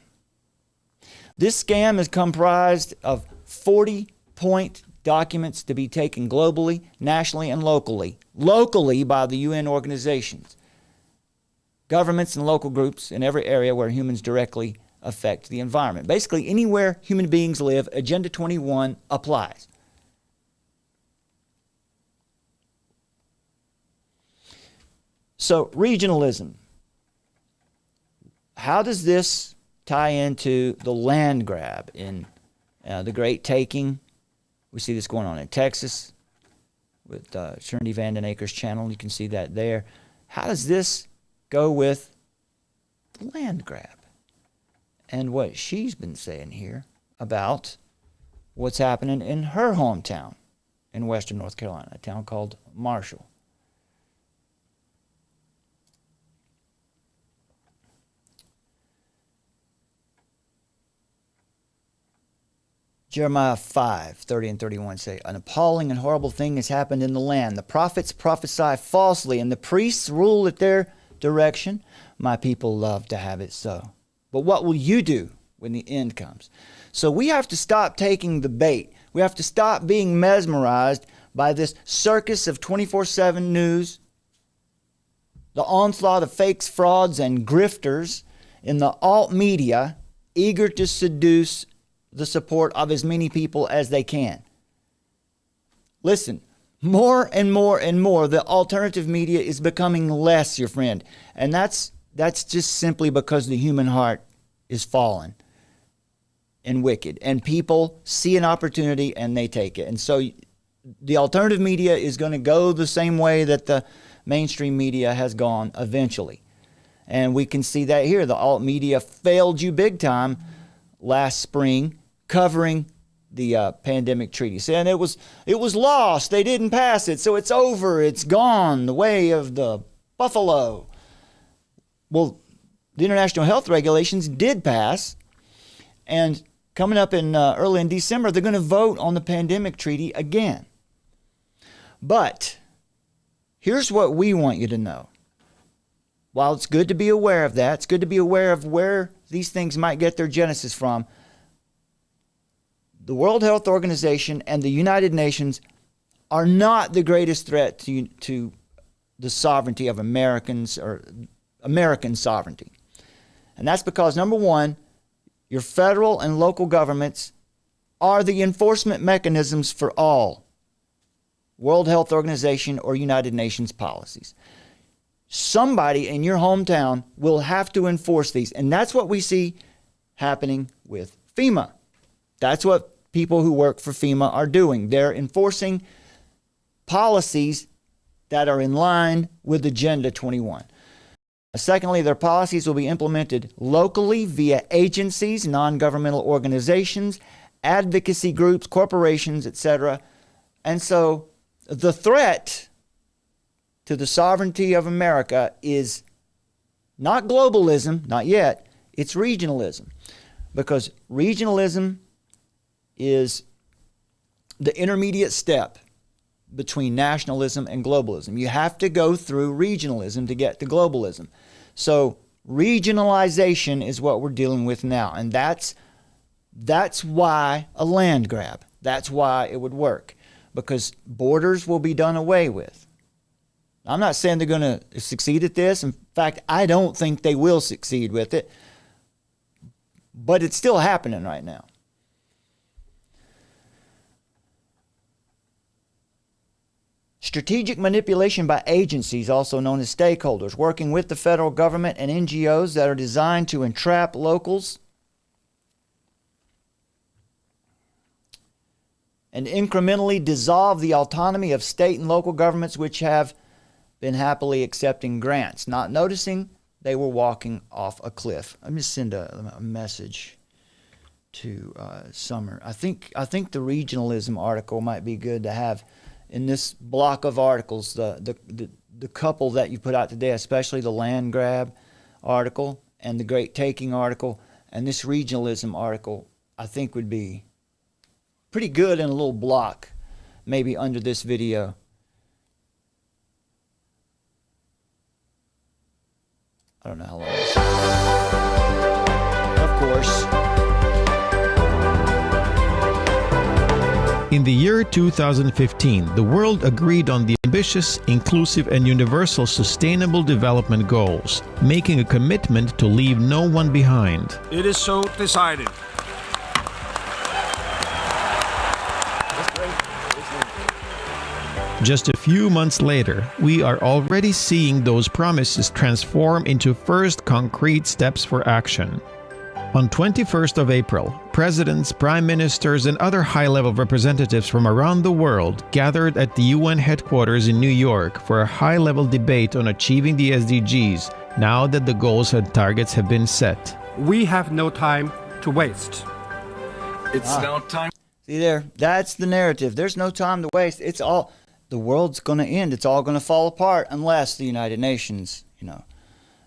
This scam is comprised of 40-point documents to be taken globally, nationally, and locally by the UN organizations, governments, and local groups in every area where humans directly affect the environment. Basically, anywhere human beings live, Agenda 21 applies. So, regionalism. How does this tie into the land grab in the Great Taking. We see this going on in Texas with Trinity Vanden Aker's channel. You can see that there. How does this go with the land grab and what she's been saying here about what's happening in her hometown in western North Carolina, a town called Marshall? Jeremiah 5:30 and 31 say, an appalling and horrible thing has happened in the land. The prophets prophesy falsely, and the priests rule at their direction. My people love to have it so. But what will you do when the end comes? So we have to stop taking the bait. We have to stop being mesmerized by this circus of 24/7 news, the onslaught of fakes, frauds, and grifters in the alt media, eager to seduce the support of as many people as they can. Listen, more and more and more, the alternative media is becoming less your friend. And that's just simply because the human heart is fallen and wicked. And people see an opportunity and they take it. And so the alternative media is going to go the same way that the mainstream media has gone eventually. And we can see that here. The alt media failed you big time last spring, covering the pandemic treaty, saying it was lost, they didn't pass it, so it's over, it's gone, the way of the buffalo. Well, the international health regulations did pass, and coming up in early in December, they're going to vote on the pandemic treaty again. But here's what we want you to know. While it's good to be aware of that, it's good to be aware of where these things might get their genesis from, the World Health Organization and the United Nations are not the greatest threat to the sovereignty of Americans or American sovereignty. And that's because, number one, your federal and local governments are the enforcement mechanisms for all World Health Organization or United Nations policies. Somebody in your hometown will have to enforce these. And that's what we see happening with FEMA. That's what people who work for FEMA are doing. They're enforcing policies that are in line with Agenda 21. Secondly, their policies will be implemented locally via agencies, non-governmental organizations, advocacy groups, corporations, etc. And so the threat to the sovereignty of America is not globalism, not yet, it's regionalism. Because regionalism is the intermediate step between nationalism and globalism. You have to go through regionalism to get to globalism. So regionalization is what we're dealing with now. And that's why a land grab. That's why it would work. Because borders will be done away with. I'm not saying they're going to succeed at this. In fact, I don't think they will succeed with it. But it's still happening right now. Strategic manipulation by agencies, also known as stakeholders, working with the federal government and NGOs that are designed to entrap locals and incrementally dissolve the autonomy of state and local governments which have been happily accepting grants, not noticing they were walking off a cliff. Let me send a message to Summer. I think the regionalism article might be good to have in this block of articles, the couple that you put out today, especially the land grab article and the Great Taking article and this regionalism article, I think would be pretty good in a little block, maybe under this video. I don't know how long it is. Of course. In the year 2015, the world agreed on the ambitious, inclusive, and universal sustainable development goals, making a commitment to leave no one behind. It is so decided. Just a few months later, we are already seeing those promises transform into first concrete steps for action. On 21st of April, presidents, prime ministers, and other high-level representatives from around the world gathered at the UN headquarters in New York for a high-level debate on achieving the SDGs now that the goals and targets have been set. We have no time to waste. It's now time. See there? That's the narrative. There's no time to waste. It's all, the world's going to end. It's all going to fall apart unless the United Nations,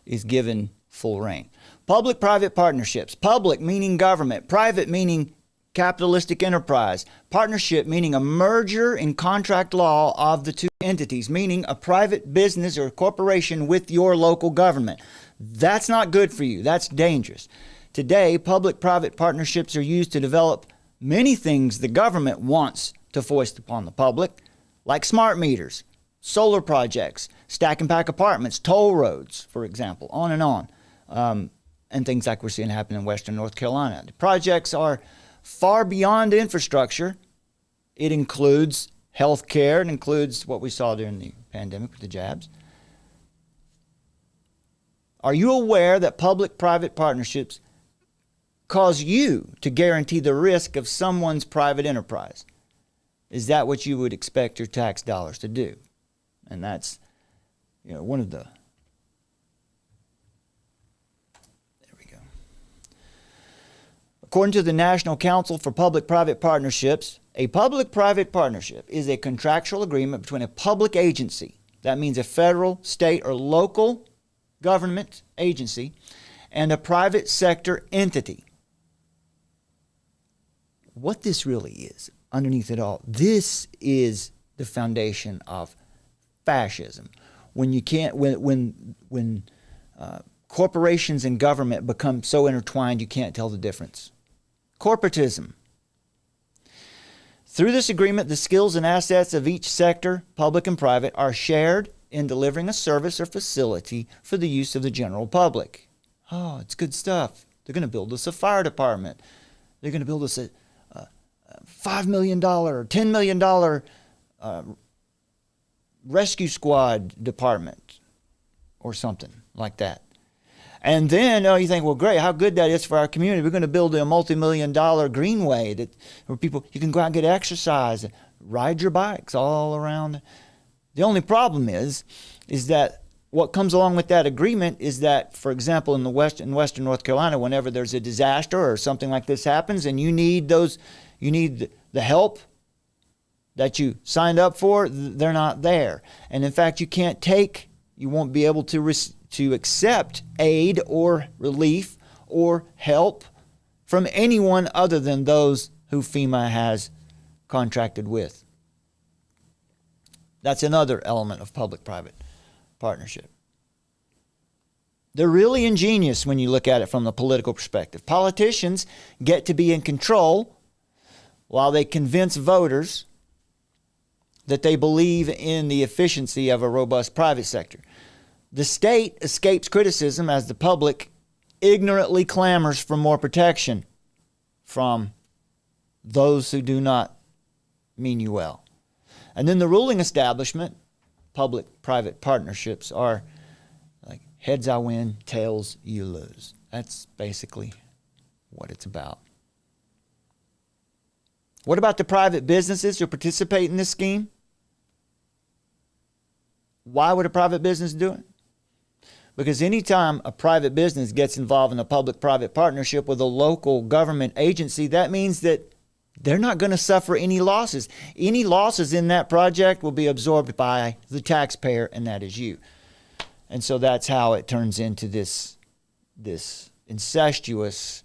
is given full reign. Public-private partnerships. Public meaning government. Private meaning capitalistic enterprise. Partnership meaning a merger in contract law of the two entities, meaning a private business or corporation with your local government. That's not good for you. That's dangerous. Today, public-private partnerships are used to develop many things the government wants to foist upon the public, like smart meters, solar projects, stack and pack apartments, toll roads, for example, on and on. And things like we're seeing happen in Western North Carolina. The projects are far beyond infrastructure. It includes health care. It includes what we saw during the pandemic with the jabs. Are you aware that public-private partnerships cause you to guarantee the risk of someone's private enterprise? Is that what you would expect your tax dollars to do? And that's, one of the... According to the National Council for Public-Private Partnerships, a public-private partnership is a contractual agreement between a public agency, that means a federal, state, or local government agency, and a private sector entity. What this really is, underneath it all, this is the foundation of fascism. When you can't, when corporations and government become so intertwined, you can't tell the difference. Corporatism. Through this agreement, the skills and assets of each sector, public and private, are shared in delivering a service or facility for the use of the general public. Oh, it's good stuff. They're going to build us a fire department. They're going to build us a $5 million or $10 million rescue squad department or something like that. And then you think, well, great, how good that is for our community. We're going to build a multi-million-dollar greenway where people, you can go out and get exercise, ride your bikes all around. The only problem is that what comes along with that agreement is that, for example, in Western North Carolina, whenever there's a disaster or something like this happens, and you need the help that you signed up for, they're not there. And in fact, you won't be able to accept aid or relief or help from anyone other than those who FEMA has contracted with. That's another element of public-private partnership. They're really ingenious when you look at it from the political perspective. Politicians get to be in control while they convince voters that they believe in the efficiency of a robust private sector. The state escapes criticism as the public ignorantly clamors for more protection from those who do not mean you well. And then the ruling establishment, public-private partnerships, are like heads I win, tails you lose. That's basically what it's about. What about the private businesses who participate in this scheme? Why would a private business do it? Because anytime a private business gets involved in a public-private partnership with a local government agency, that means that they're not going to suffer any losses. Any losses in that project will be absorbed by the taxpayer, and that is you. And so that's how it turns into this incestuous,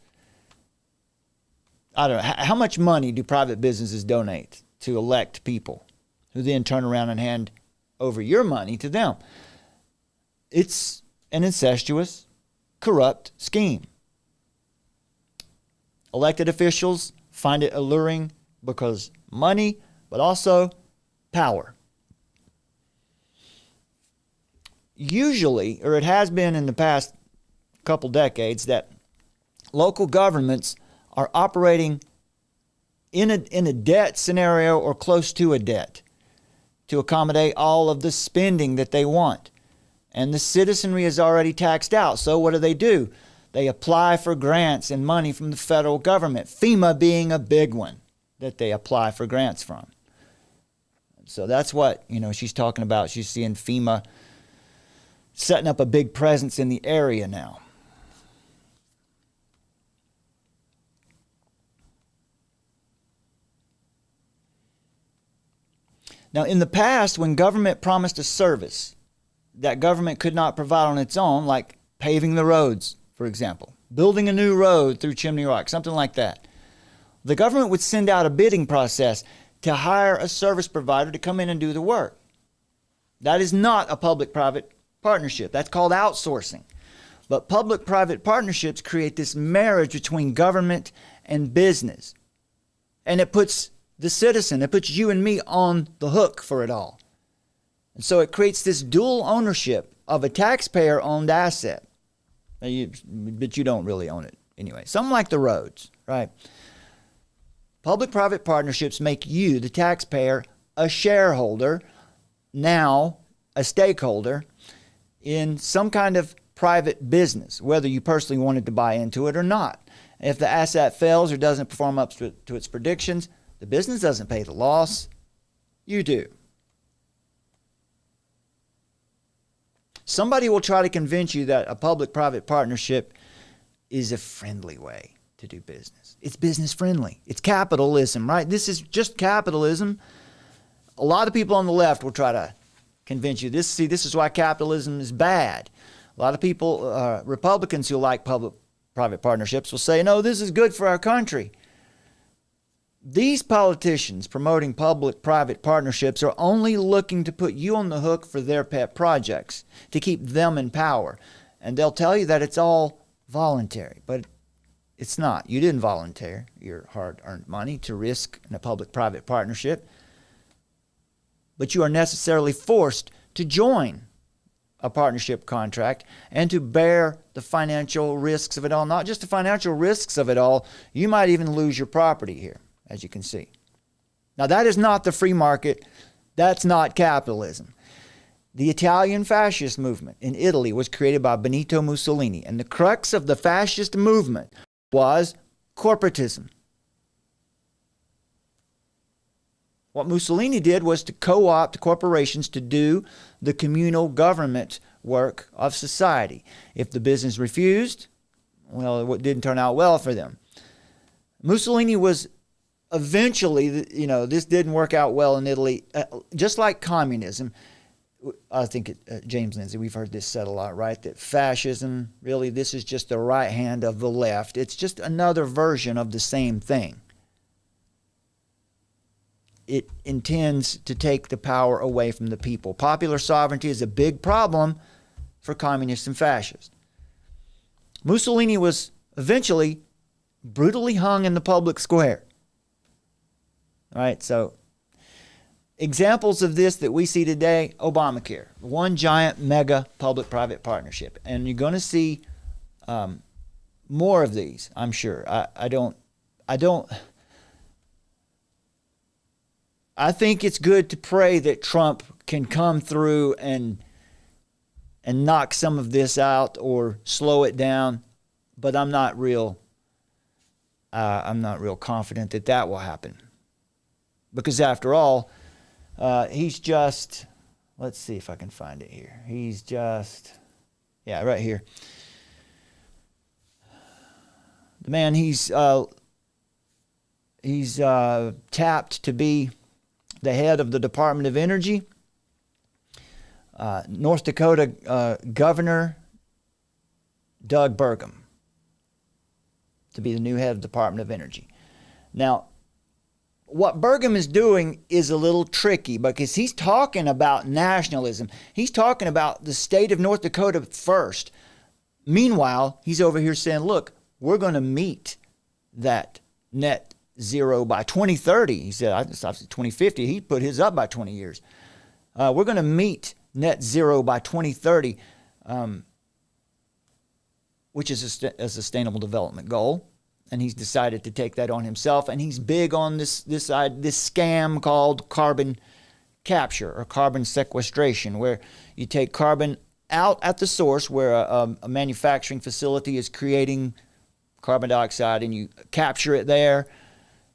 I don't know, how much money do private businesses donate to elect people who then turn around and hand over your money to them? It's an incestuous, corrupt scheme. Elected officials find it alluring because money, but also power. Usually, or it has been in the past couple decades, that local governments are operating in a debt scenario or close to a debt to accommodate all of the spending that they want. And the citizenry is already taxed out. So what do? They apply for grants and money from the federal government, FEMA being a big one that they apply for grants from. So that's what, she's talking about. She's seeing FEMA setting up a big presence in the area now. Now, in the past, when government promised a service that government could not provide on its own, like paving the roads, for example, building a new road through Chimney Rock, something like that, the government would send out a bidding process to hire a service provider to come in and do the work. That is not a public-private partnership. That's called outsourcing. But public-private partnerships create this marriage between government and business. And it puts the citizen, it puts you and me on the hook for it all. And so it creates this dual ownership of a taxpayer-owned asset. But you don't really own it anyway. Something like the roads, right? Public-private partnerships make you, the taxpayer, a shareholder, now a stakeholder in some kind of private business, whether you personally wanted to buy into it or not. If the asset fails or doesn't perform up to its predictions, the business doesn't pay the loss. You do. Somebody will try to convince you that a public-private partnership is a friendly way to do business. It's business friendly. It's capitalism, right? This is just capitalism. A lot of people on the left will try to convince you this is why capitalism is bad. A lot of people, Republicans who like public-private partnerships will say, no, this is good for our country. These politicians promoting public-private partnerships are only looking to put you on the hook for their pet projects, to keep them in power. And they'll tell you that it's all voluntary, but it's not. You didn't volunteer your hard-earned money to risk in a public-private partnership, but you are necessarily forced to join a partnership contract and to bear the financial risks of it all. Not just the financial risks of it all, you might even lose your property here, as you can see. Now, that is not the free market. That's not capitalism. The Italian fascist movement in Italy was created by Benito Mussolini, and the crux of the fascist movement was corporatism. What Mussolini did was to co-opt corporations to do the communal government work of society. If the business refused, well, it didn't turn out well for them. Mussolini was eventually, this didn't work out well in Italy, just like communism. I think James Lindsay, we've heard this said a lot, right? That fascism, really, this is just the right hand of the left. It's just another version of the same thing. It intends to take the power away from the people. Popular sovereignty is a big problem for communists and fascists. Mussolini was eventually brutally hung in the public square. All right, so examples of this that we see today, Obamacare, one giant mega public-private partnership. And you're going to see more of these, I'm sure. I think it's good to pray that Trump can come through and knock some of this out or slow it down, but I'm not real confident that will happen. Because after all, he's just, let's see if I can find it here. He's just, right here. The man, he's tapped to be the head of the Department of Energy. North Dakota Governor Doug Burgum to be the new head of the Department of Energy. Now, what Burgum is doing is a little tricky because he's talking about nationalism. He's talking about the state of North Dakota first. Meanwhile, he's over here saying, look, we're going to meet that net zero by 2030. He said, I stopped at 2050. He put his up by 20 years. We're going to meet net zero by 2030, which is a sustainable development goal. And he's decided to take that on himself. And he's big on this scam called carbon capture or carbon sequestration, where you take carbon out at the source where a manufacturing facility is creating carbon dioxide, and you capture it there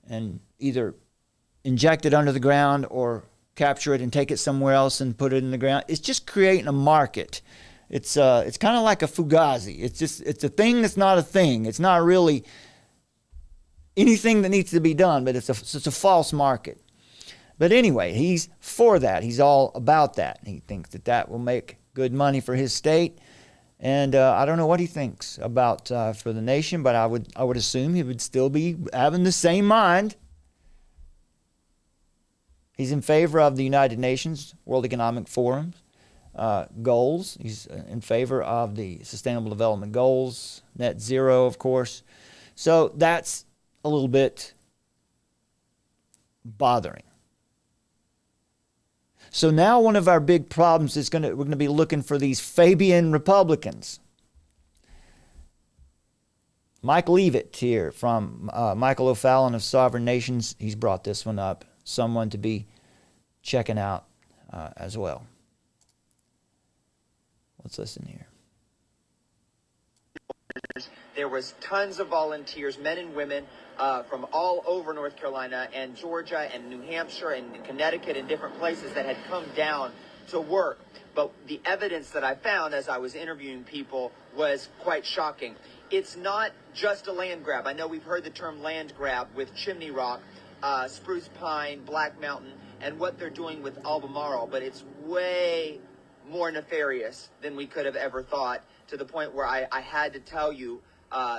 and either inject it under the ground or capture it and take it somewhere else and put it in the ground. It's just creating a market. It's kind of like a fugazi. It's a thing that's not a thing. It's not really anything that needs to be done, but it's a false market. But anyway, he's for that. He's all about that. He thinks that will make good money for his state. And I don't know what he thinks about for the nation, but I would assume he would still be having the same mind. He's in favor of the United Nations, World Economic Forum goals. He's in favor of the Sustainable Development Goals, net zero, of course. So that's a little bit bothering. So now one of our big problems is we're going to be looking for these Fabian Republicans. Mike Leavitt here from Michael O'Fallon of Sovereign Nations. He's brought this one up. Someone to be checking out as well. Let's listen here. There was tons of volunteers, men and women, from all over North Carolina and Georgia and New Hampshire and Connecticut and different places that had come down to work. But the evidence that I found as I was interviewing people was quite shocking. It's not just a land grab. I know we've heard the term land grab with Chimney Rock, Spruce Pine, Black Mountain, and what they're doing with Albemarle, but it's way more nefarious than we could have ever thought, to the point where I had to tell you,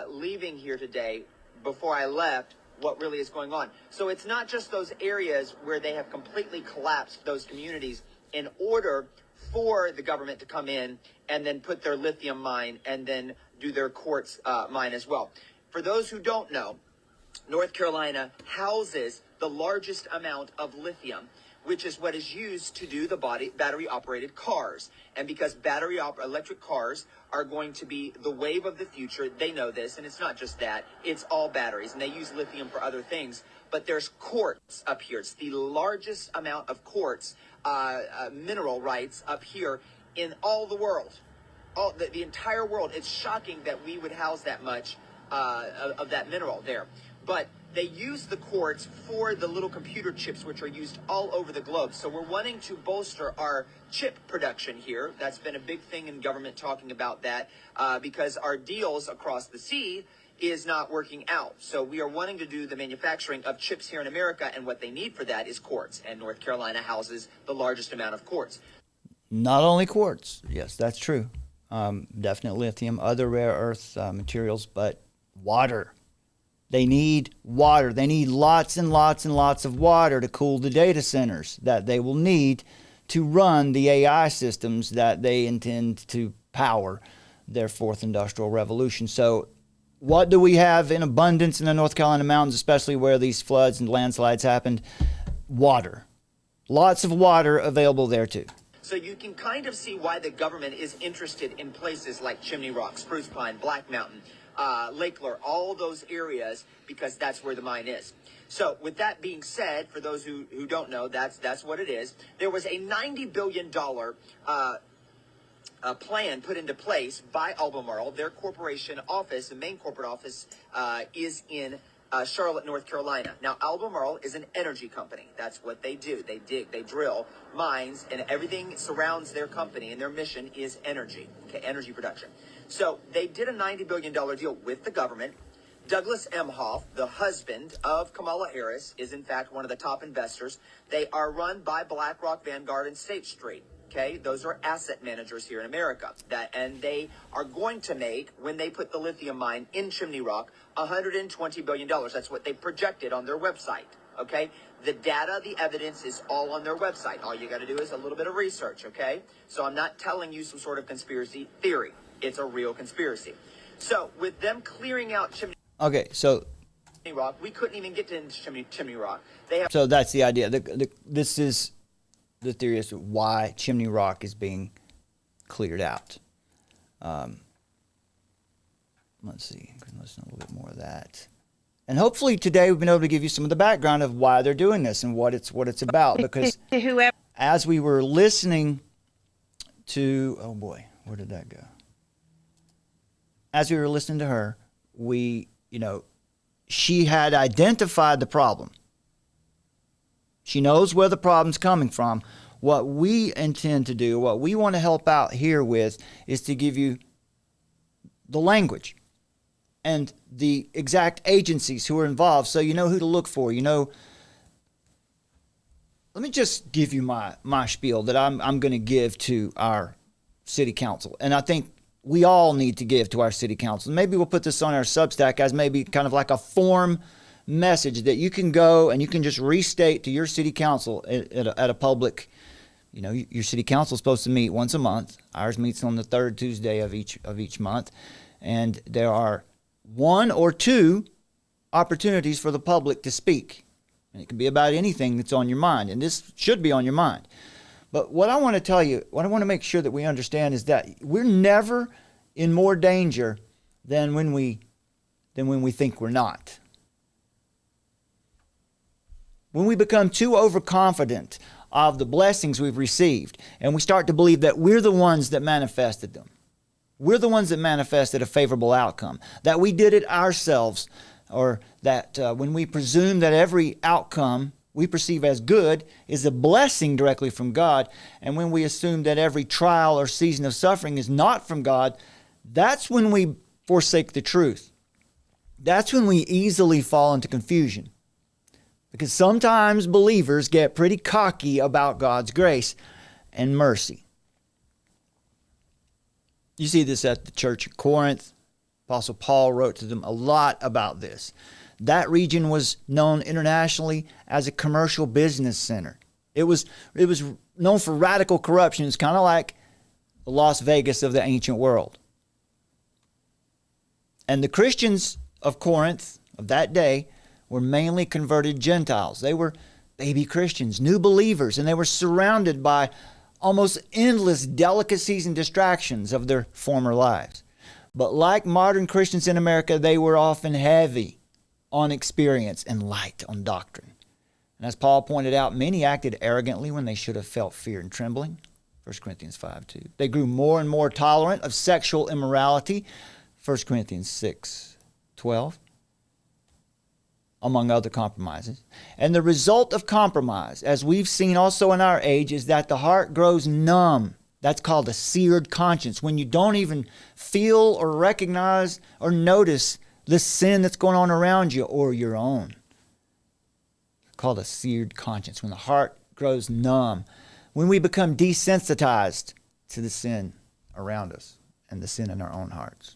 leaving here today, before I left, what really is going on. So it's not just those areas where they have completely collapsed those communities in order for the government to come in and then put their lithium mine and then do their quartz mine as well. For those who don't know, North Carolina houses the largest amount of lithium, which is what is used to do the battery-operated cars. And because electric cars are going to be the wave of the future, they know this, and it's not just that, it's all batteries, and they use lithium for other things. But there's quartz up here. It's the largest amount of quartz mineral rights up here in all the world, the entire world. It's shocking that we would house that much of that mineral there. But they use the quartz for the little computer chips, which are used all over the globe. So we're wanting to bolster our chip production here. That's been a big thing in government, talking about that, because our deals across the sea is not working out. So we are wanting to do the manufacturing of chips here in America, and what they need for that is quartz. And North Carolina houses the largest amount of quartz. Not only quartz. Yes, that's true. Definite lithium, other rare earth materials, but water. They need water. They need lots and lots and lots of water to cool the data centers that they will need to run the AI systems that they intend to power their fourth industrial revolution. So what do we have in abundance in the North Carolina mountains, especially where these floods and landslides happened? Water. Lots of water available there too. So you can kind of see why the government is interested in places like Chimney Rock, Spruce Pine, Black Mountain, Lake Lure, all those areas, because that's where the mine is. So with that being said, for those who don't know, that's what it is. There was a $90 billion plan put into place by Albemarle. Their corporation office, the main corporate office, is in Charlotte, North Carolina. Now, Albemarle is an energy company. That's what they do. They dig, they drill mines, and everything surrounds their company, and their mission is energy, energy production. So they did a $90 billion deal with the government. Douglas Emhoff, the husband of Kamala Harris, is in fact one of the top investors. They are run by BlackRock, Vanguard, and State Street. Okay, those are asset managers here in America. And they are going to make, when they put the lithium mine in Chimney Rock, $120 billion. That's what they projected on their website. Okay, the data, the evidence is all on their website. All you got to do is a little bit of research. Okay, so I'm not telling you some sort of conspiracy theory. It's a real conspiracy. So with them clearing out Chimney Rock, we couldn't even get to Chimney Rock. So that's the idea. This is the theory as to why Chimney Rock is being cleared out. Let's see. I'm going to listen a little bit more of that. And hopefully today we've been able to give you some of the background of why they're doing this and what it's about. Because as we were listening to, oh boy, Where did that go? As we were listening to her, she had identified the problem. She knows where the problem's coming from. What we intend to do, what we want to help out here with, is to give you the language and the exact agencies who are involved, so you know who to look for. Let me just give you my spiel that I'm going to give to our city council. And I think we all need to give to our city council. Maybe we'll put this on our Substack as maybe kind of like a form message that you can go and you can just restate to your city council at a public. Your city council is supposed to meet once a month. Ours meets on the third Tuesday of each month. And there are 1 or 2 opportunities for the public to speak. And it can be about anything that's on your mind. And this should be on your mind. But what I want to tell you, what I want to make sure that we understand is that we're never in more danger than when we think we're not. When we become too overconfident of the blessings we've received, and we start to believe that we're the ones that manifested them. We're the ones that manifested a favorable outcome, that we did it ourselves, or that when we presume that every outcome we perceive as good is a blessing directly from God, and when we assume that every trial or season of suffering is not from God, that's when we forsake the truth. That's when we easily fall into confusion. Because sometimes believers get pretty cocky about God's grace and mercy. You see this at the church in Corinth. Apostle Paul wrote to them a lot about this. That region was known internationally as a commercial business center. It was known for radical corruption. It's kind of like the Las Vegas of the ancient world. And the Christians of Corinth of that day were mainly converted Gentiles. They were baby Christians, new believers, and they were surrounded by almost endless delicacies and distractions of their former lives. But like modern Christians in America, they were often heavy on experience and light on doctrine. And as Paul pointed out, many acted arrogantly when they should have felt fear and trembling. 1 Corinthians 5:2. They grew more and more tolerant of sexual immorality. 1 Corinthians 6:12. Among other compromises. And the result of compromise, as we've seen also in our age, is that the heart grows numb. That's called a seared conscience, when you don't even feel or recognize or notice the sin that's going on around you or your own. It's called a seared conscience, when the heart grows numb, when we become desensitized to the sin around us and the sin in our own hearts.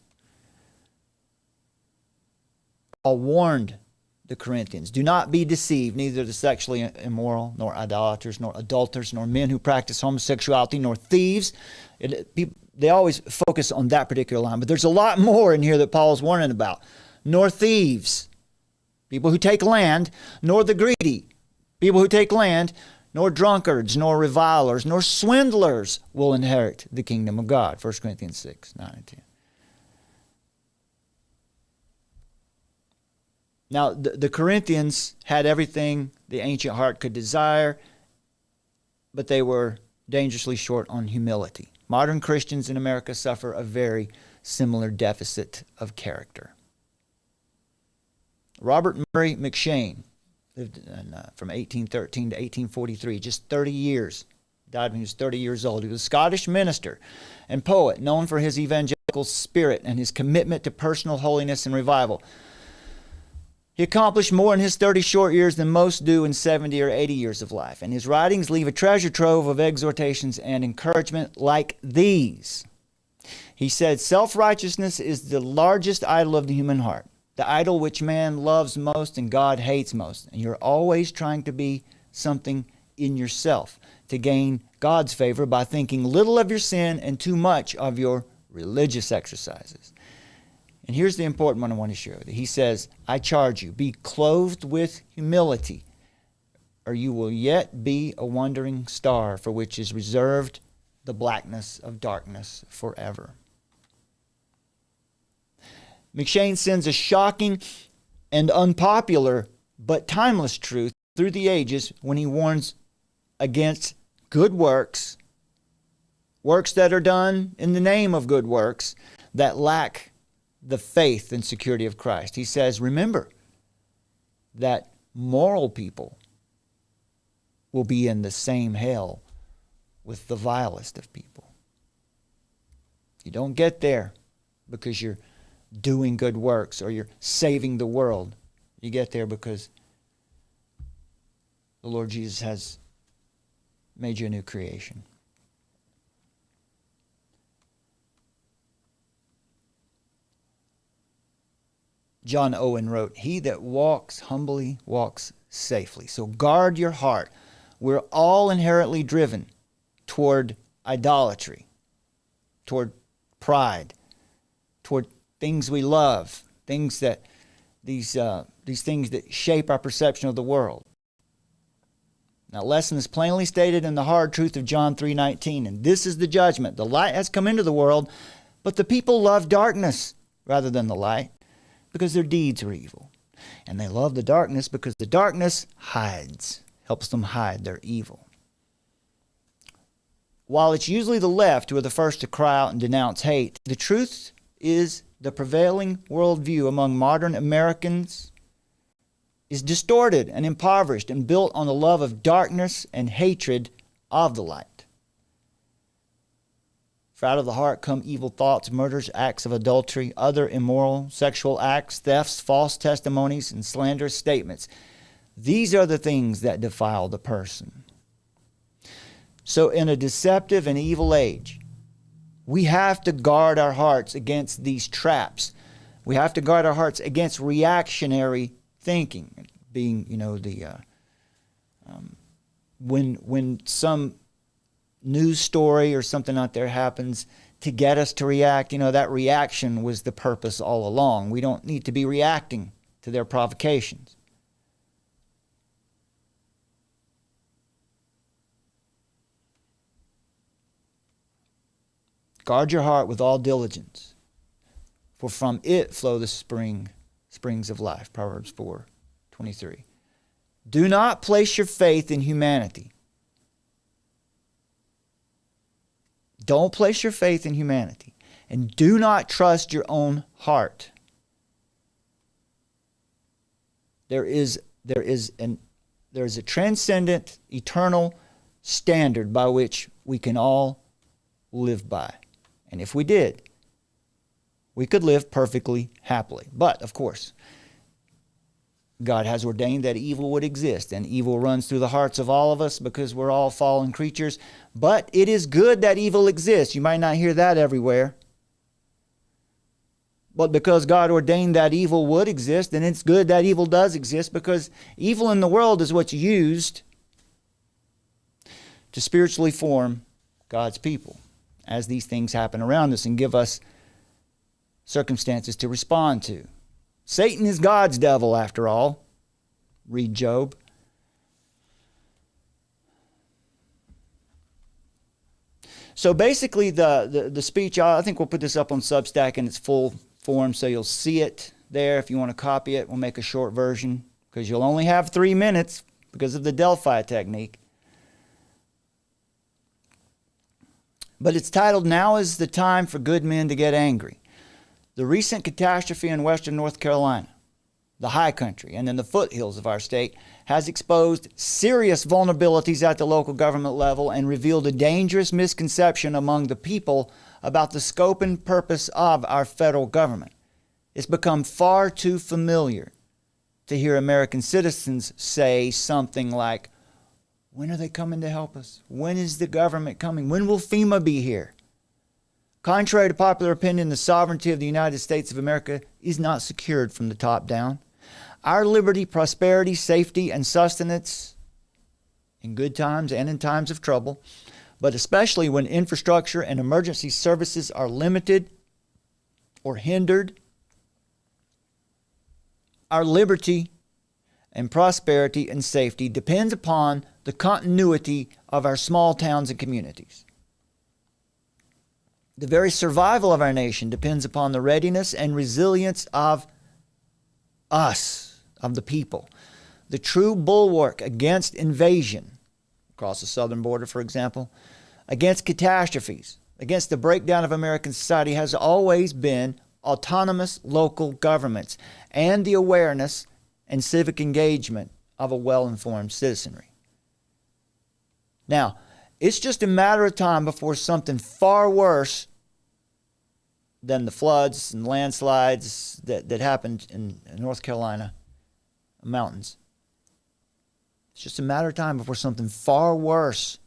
Paul warned the Corinthians, do not be deceived, neither the sexually immoral, nor idolaters, nor adulterers, nor men who practice homosexuality, nor thieves. They always focus on that particular line, but there's a lot more in here that Paul's warning about. Nor thieves, people who take land, nor the greedy, people who take land, nor drunkards, nor revilers, nor swindlers will inherit the kingdom of God. 1 Corinthians 6:9-10. Now, the Corinthians had everything the ancient heart could desire, but they were dangerously short on humility. Modern Christians in America suffer a very similar deficit of character. Robert Murray McShane lived from 1813 to 1843, just 30 years. Died when he was 30 years old. He was a Scottish minister and poet, known for his evangelical spirit and his commitment to personal holiness and revival. He accomplished more in his 30 short years than most do in 70 or 80 years of life. And his writings leave a treasure trove of exhortations and encouragement like these. He said, self-righteousness is the largest idol of the human heart, the idol which man loves most and God hates most. And you're always trying to be something in yourself to gain God's favor by thinking little of your sin and too much of your religious exercises. And here's the important one I want to share with you. He says, I charge you, be clothed with humility, or you will yet be a wandering star for which is reserved the blackness of darkness forever. McShane sends a shocking and unpopular but timeless truth through the ages when he warns against good works, works that are done in the name of good works that lack the faith and security of Christ. He says, remember that moral people will be in the same hell with the vilest of people. You don't get there because you're doing good works or you're saving the world. You get there because the Lord Jesus has made you a new creation. John Owen wrote, "He that walks humbly walks safely." So guard your heart. We're all inherently driven toward idolatry, toward pride, toward things we love, things that these things that shape our perception of the world. Now, lesson is plainly stated in the hard truth of John 3:19, and this is the judgment. The light has come into the world, but the people love darkness rather than the light, because their deeds are evil. And they love the darkness because the darkness helps them hide their evil. While it's usually the left who are the first to cry out and denounce hate, the truth is the prevailing worldview among modern Americans is distorted and impoverished and built on the love of darkness and hatred of the light. For out of the heart come evil thoughts, murders, acts of adultery, other immoral sexual acts, thefts, false testimonies, and slanderous statements. These are the things that defile the person. So in a deceptive and evil age, we have to guard our hearts against these traps. We have to guard our hearts against reactionary thinking, being, when some news story or something out there happens to get us to react, that reaction was the purpose all along. We don't need to be reacting to their provocations. Guard your heart with all diligence, for from it flow the springs of life. Proverbs 4:23. Do not place your faith in humanity. Don't place your faith in humanity. And do not trust your own heart. There is a transcendent, eternal standard by which we can all live by. And if we did, we could live perfectly happily. But, of course, God has ordained that evil would exist, and evil runs through the hearts of all of us because we're all fallen creatures. But it is good that evil exists. You might not hear that everywhere. But because God ordained that evil would exist, then it's good that evil does exist, because evil in the world is what's used to spiritually form God's people as these things happen around us and give us circumstances to respond to. Satan is God's devil, after all. Read Job. So basically the speech, I think we'll put this up on Substack in its full form so you'll see it there. If you want to copy it, we'll make a short version because you'll only have 3 minutes because of the Delphi technique. But it's titled, "Now is the Time for Good Men to Get Angry." The recent catastrophe in western North Carolina, the high country, and in the foothills of our state, has exposed serious vulnerabilities at the local government level and revealed a dangerous misconception among the people about the scope and purpose of our federal government. It's become far too familiar to hear American citizens say something like, "When are they coming to help us? When is the government coming? When will FEMA be here?" Contrary to popular opinion, the sovereignty of the United States of America is not secured from the top down. Our liberty, prosperity, safety, and sustenance in good times and in times of trouble, but especially when infrastructure and emergency services are limited or hindered, our liberty and prosperity and safety depends upon the continuity of our small towns and communities. The very survival of our nation depends upon the readiness and resilience of us, of the people. The true bulwark against invasion, across the southern border, for example, against catastrophes, against the breakdown of American society has always been autonomous local governments and the awareness and civic engagement of a well-informed citizenry. Now, it's just a matter of time before something far worse than the floods and landslides that happened in North Carolina mountains. It's just a matter of time before something far worse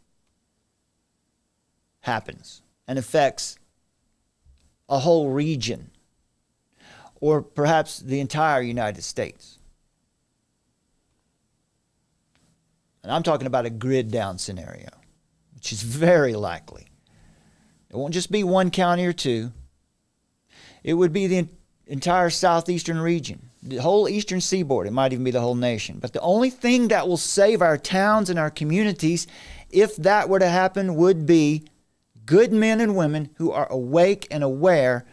happens and affects a whole region or perhaps the entire United States. And I'm talking about a grid down scenario, which is very likely. It won't just be one county or two. It would be the entire southeastern region, the whole eastern seaboard. It might even be the whole nation. But the only thing that will save our towns and our communities, if that were to happen, would be good men and women who are awake and aware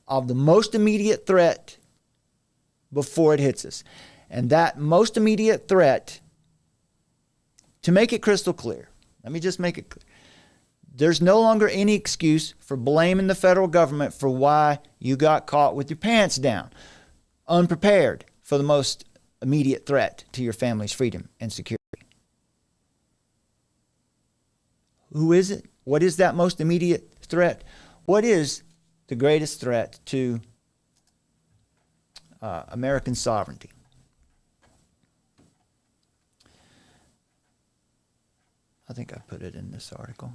of the most immediate threat before it hits us. And that most immediate threat, to make it crystal clear, let me just make it clear. There's no longer any excuse for blaming the federal government for why you got caught with your pants down, unprepared for the most immediate threat to your family's freedom and security. Who is it? What is that most immediate threat? What is the greatest threat to American sovereignty? I think I put it in this article.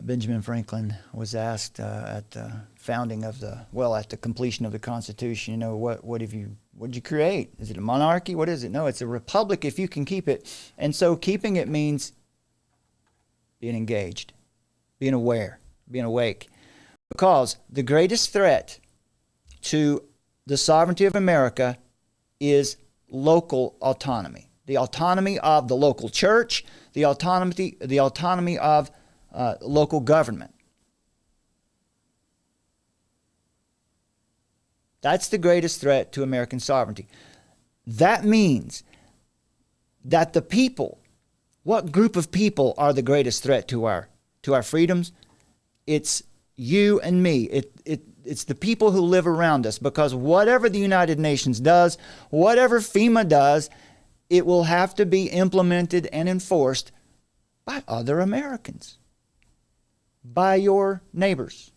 Benjamin Franklin was asked at the founding of at the completion of the Constitution, what did you create? Is it a monarchy? What is it? No, it's a republic if you can keep it. And so keeping it means being engaged, being aware, being awake. Because the greatest threat to the sovereignty of America is local autonomy. The autonomy of the local church, the autonomy of local government. That's the greatest threat to American sovereignty. That means that the people, what group of people are the greatest threat to our freedoms? It's you and me. It's the people who live around us, because whatever the United Nations does, whatever FEMA does, it will have to be implemented and enforced by other Americans, by your neighbors,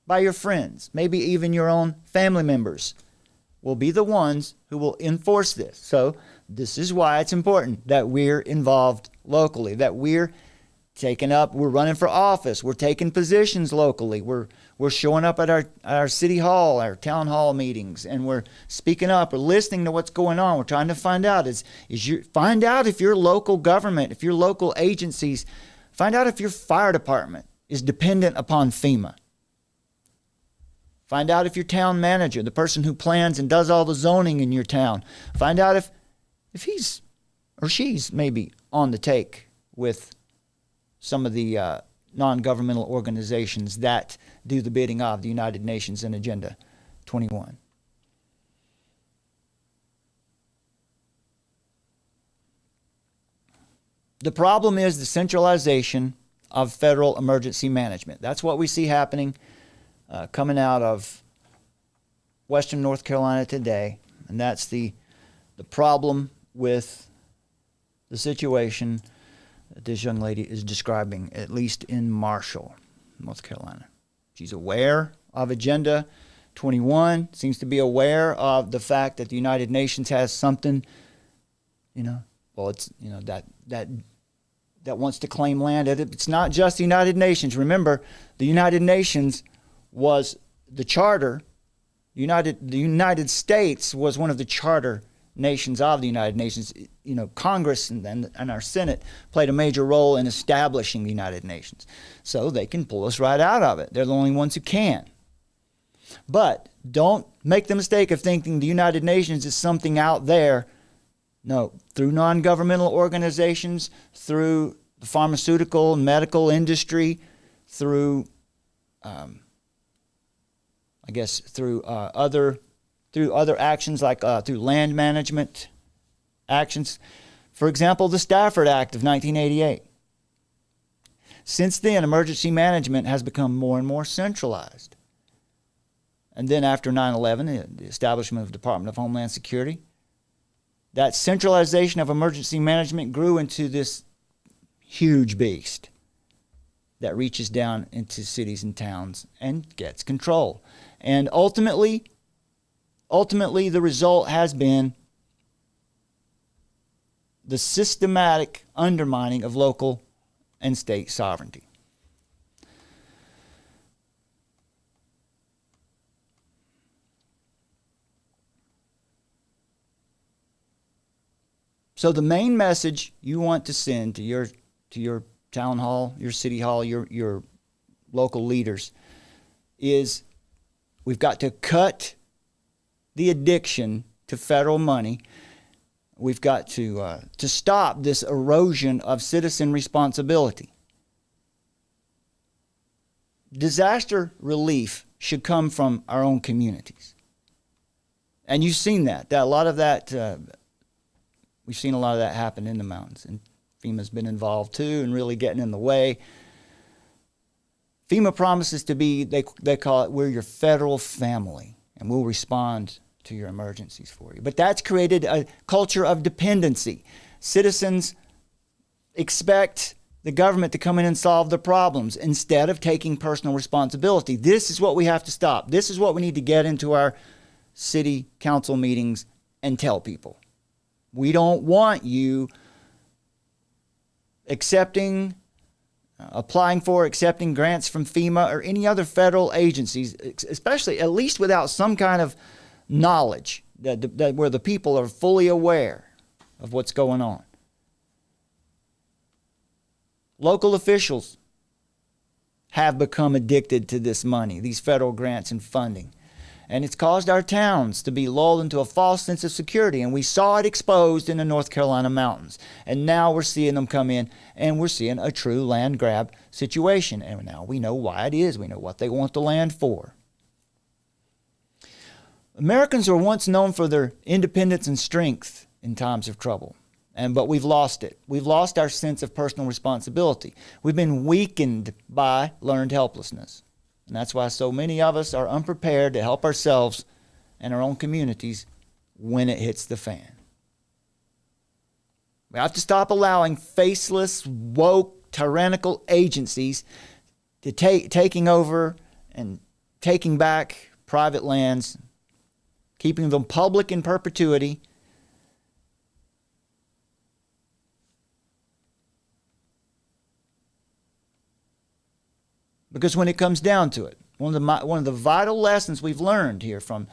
by your friends, maybe even your own family members will be the ones who will enforce this. So this is why it's important that we're involved locally, that we're running for office, we're taking positions locally, we're showing up at our city hall, our town hall meetings, and we're speaking up, we're listening to what's going on. We're trying to find out find out if your local government, if your local agencies, find out if your fire department is dependent upon FEMA. Find out if your town manager, the person who plans and does all the zoning in your town, find out if he's or she's maybe on the take with some of the non-governmental organizations that do the bidding of the United Nations and Agenda 21. The problem is the centralization of federal emergency management. That's what we see happening coming out of Western North Carolina today, and that's the problem with the situation that this young lady is describing, at least in Marshall, North Carolina. She's aware of Agenda 21, seems to be aware of the fact that the United Nations has something, that wants to claim land. It's not just the United Nations. Remember, the United Nations was the charter. The United States was one of the charter nations of the United Nations. Congress and our Senate played a major role in establishing the United Nations. So they can pull us right out of it. They're the only ones who can. But don't make the mistake of thinking the United Nations is something out there. No, through non-governmental organizations, through the pharmaceutical and medical industry, through other through other actions like through land management actions. For example, the Stafford Act of 1988. Since then, emergency management has become more and more centralized. And then after 9/11, the establishment of the Department of Homeland Security, that centralization of emergency management grew into this huge beast that reaches down into cities and towns and gets control. And ultimately, the result has been the systematic undermining of local and state sovereignty. So the main message you want to send to your town hall, your city hall, your local leaders is we've got to cut the addiction to federal money. We've got to stop this erosion of citizen responsibility. Disaster relief should come from our own communities. And you've seen that a lot of that, we've seen a lot of that happen in the mountains. And FEMA's been involved too and really getting in the way. FEMA promises to be, they call it, we're your federal family, and we'll respond to your emergencies for you. But that's created a culture of dependency. Citizens expect the government to come in and solve the problems instead of taking personal responsibility. This is what we have to stop. This is what we need to get into our city council meetings and tell people. We don't want you applying for, accepting grants from FEMA or any other federal agencies, especially at least without some kind of knowledge that where the people are fully aware of what's going on. Local officials have become addicted to this money, these federal grants and funding. And it's caused our towns to be lulled into a false sense of security. And we saw it exposed in the North Carolina mountains. And now we're seeing them come in, and we're seeing a true land grab situation. And now we know why it is. We know what they want the land for. Americans were once known for their independence and strength in times of trouble. But we've lost it. We've lost our sense of personal responsibility. We've been weakened by learned helplessness. And that's why so many of us are unprepared to help ourselves and our own communities when it hits the fan. We have to stop allowing faceless, woke, tyrannical agencies to taking over and taking back private lands, keeping them public in perpetuity. Because when it comes down to it, one of the vital lessons we've learned here from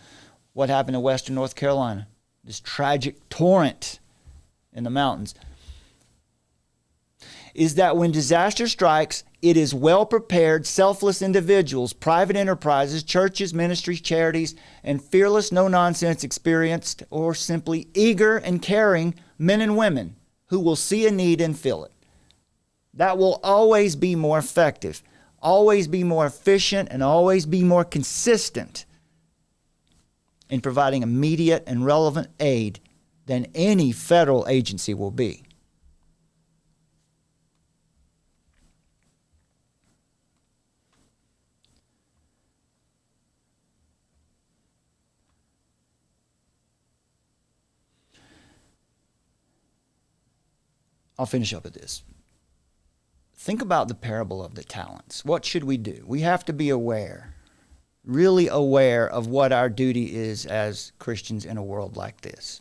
what happened in Western North Carolina, this tragic torrent in the mountains, is that when disaster strikes, it is well-prepared, selfless individuals, private enterprises, churches, ministries, charities, and fearless, no-nonsense, experienced, or simply eager and caring men and women who will see a need and fill it. That will always be more effective, always be more efficient, and always be more consistent in providing immediate and relevant aid than any federal agency will be. I'll finish up with this. Think about the parable of the talents. What should we do? We have to be aware, really aware of what our duty is as Christians in a world like this.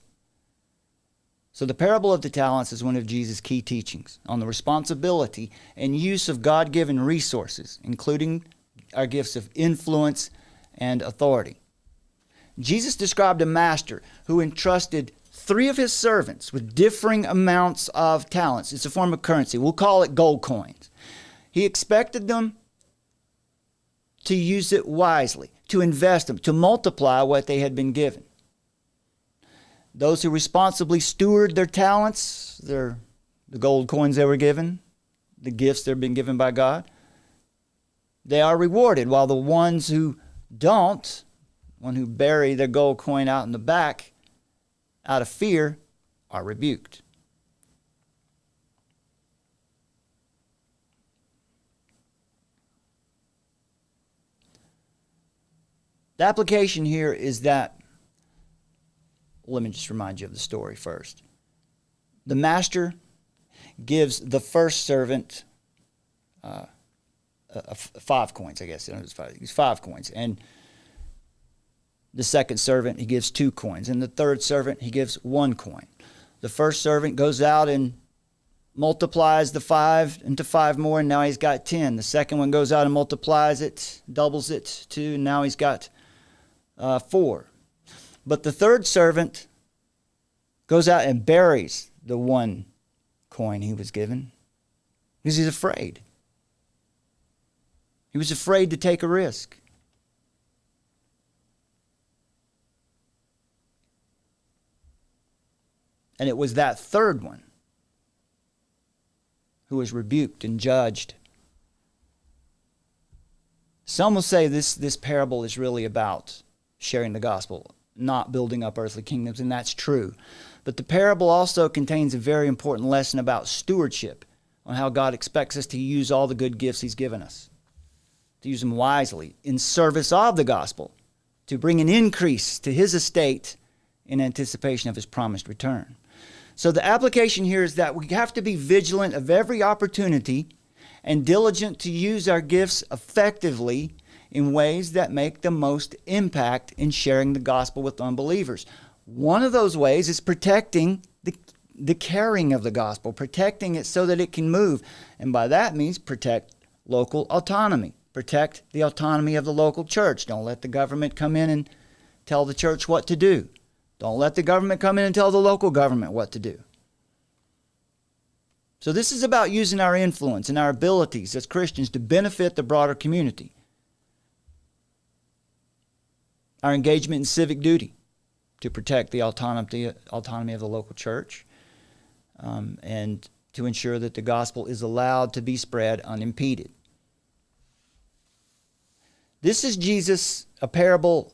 So the parable of the talents is one of Jesus' key teachings on the responsibility and use of God-given resources, including our gifts of influence and authority. Jesus described a master who entrusted 3 of his servants with differing amounts of talents. It's a form of currency. We'll call it gold coins. He expected them to use it wisely, to invest them, to multiply what they had been given. Those who responsibly steward their talents, the gold coins they were given, the gifts they've been given by God, they are rewarded, while the ones who don't, one who bury their gold coin out in the back out of fear are rebuked. The application here is that, let me just remind you of the story first. The master gives the first servant 5 coins, I guess. He's 5 coins. And the second servant, he gives 2 coins. And the third servant, he gives 1 coin. The first servant goes out and multiplies the 5 into 5 more, and now he's got 10. The second one goes out and multiplies it, doubles it, 2, and now he's got 4. But the third servant goes out and buries the 1 coin he was given because he's afraid. He was afraid to take a risk. And it was that third one who was rebuked and judged. Some will say this parable is really about sharing the gospel, not building up earthly kingdoms, and that's true. But the parable also contains a very important lesson about stewardship, on how God expects us to use all the good gifts he's given us, to use them wisely in service of the gospel, to bring an increase to his estate in anticipation of his promised return. So the application here is that we have to be vigilant of every opportunity and diligent to use our gifts effectively in ways that make the most impact in sharing the gospel with unbelievers. One of those ways is protecting the carrying of the gospel, protecting it so that it can move. And by that means protect local autonomy, protect the autonomy of the local church. Don't let the government come in and tell the church what to do. Don't let the government come in and tell the local government what to do. So this is about using our influence and our abilities as Christians to benefit the broader community. Our engagement in civic duty to protect the autonomy of the local church, and to ensure that the gospel is allowed to be spread unimpeded. This is a parable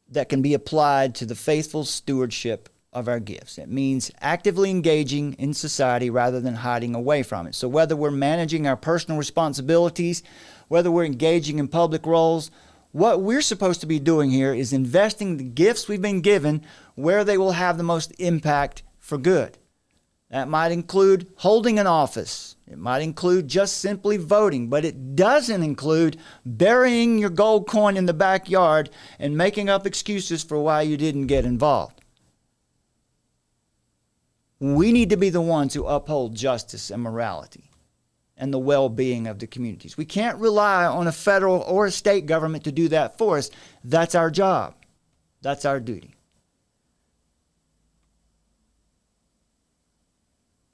that can be applied to the faithful stewardship of our gifts. It means actively engaging in society rather than hiding away from it. So whether we're managing our personal responsibilities, whether we're engaging in public roles, what we're supposed to be doing here is investing the gifts we've been given where they will have the most impact for good. That might include holding an office. It might include just simply voting, but it doesn't include burying your gold coin in the backyard and making up excuses for why you didn't get involved. We need to be the ones who uphold justice and morality and the well-being of the communities. We can't rely on a federal or a state government to do that for us. That's our job. That's our duty.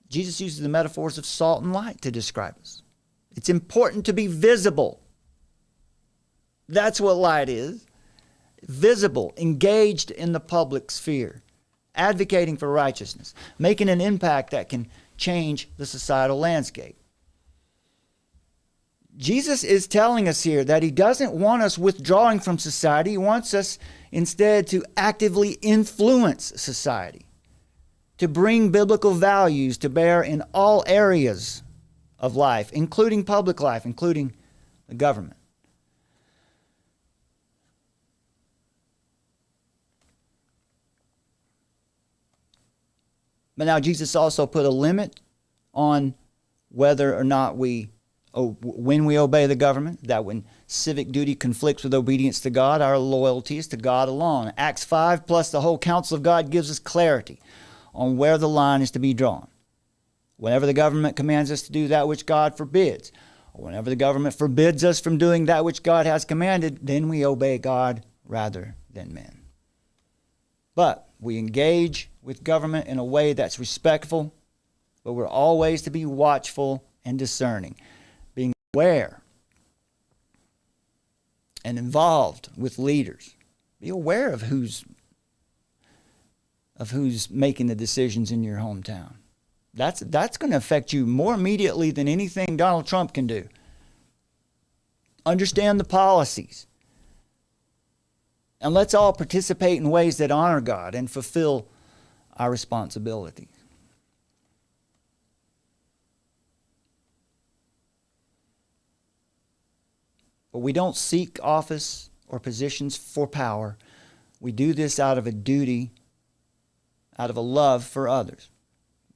Jesus uses the metaphors of salt and light to describe us. It's important to be visible. That's what light is. Visible, engaged in the public sphere, advocating for righteousness, making an impact that can change the societal landscape. Jesus is telling us here that he doesn't want us withdrawing from society. He wants us instead to actively influence society, to bring biblical values to bear in all areas of life, including public life, including the government. But now Jesus also put a limit on whether or not when we obey the government, that when civic duty conflicts with obedience to God, our loyalty is to God alone. Acts 5 plus the whole counsel of God gives us clarity on where the line is to be drawn. Whenever the government commands us to do that which God forbids, or whenever the government forbids us from doing that which God has commanded, then we obey God rather than men. But we engage with government in a way that's respectful, but we're always to be watchful and discerning, being aware and involved with leaders. Be aware of who's making the decisions in your hometown. That's going to affect you more immediately than anything Donald Trump can do. Understand the policies. And let's all participate in ways that honor God and fulfill our responsibilities. But we don't seek office or positions for power. We do this out of a duty, out of a love for others.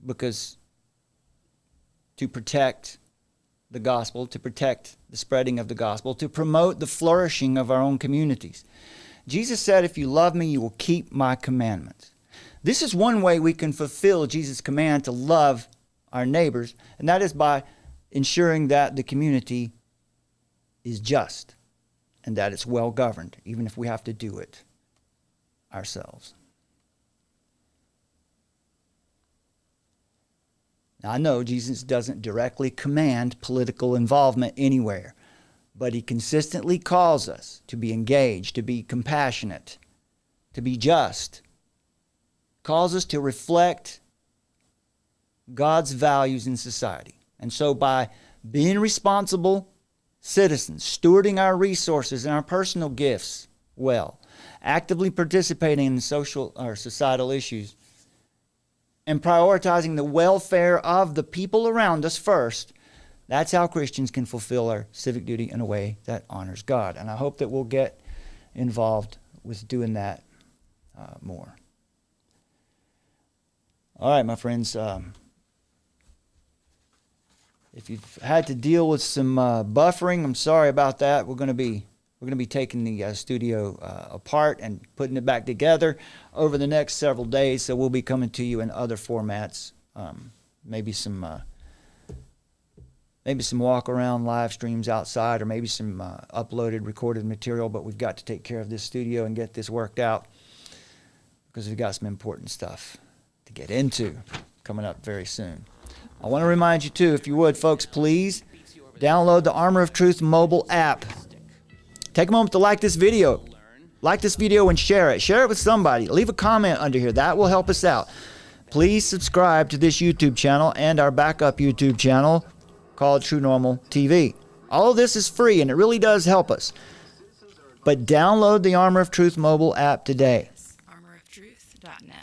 Because to protect the gospel, to protect the spreading of the gospel, to promote the flourishing of our own communities. Jesus said, if you love me, you will keep my commandments. This is one way we can fulfill Jesus' command to love our neighbors, and that is by ensuring that the community is just and that it's well governed, even if we have to do it ourselves. Now, I know Jesus doesn't directly command political involvement anywhere, but he consistently calls us to be engaged, to be compassionate, to be just, calls us to reflect God's values in society. And so by being responsible citizens, stewarding our resources and our personal gifts well, actively participating in social or societal issues, and prioritizing the welfare of the people around us first, that's how Christians can fulfill our civic duty in a way that honors God. And I hope that we'll get involved with doing that more. All right, my friends. If you've had to deal with some buffering, I'm sorry about that. We're going to be taking the studio apart and putting it back together over the next several days. So we'll be coming to you in other formats, maybe some walk around live streams outside, or maybe some uploaded, recorded material. But we've got to take care of this studio and get this worked out because we've got some important stuff to get into coming up very soon. I want to remind you too, if you would, folks, please download the Armor of Truth mobile app. Take a moment to like this video. Like this video and share it. Share it with somebody. Leave a comment under here. That will help us out. Please subscribe to this YouTube channel and our backup YouTube channel called True Normal TV. All of this is free and it really does help us. But download the Armor of Truth mobile app today.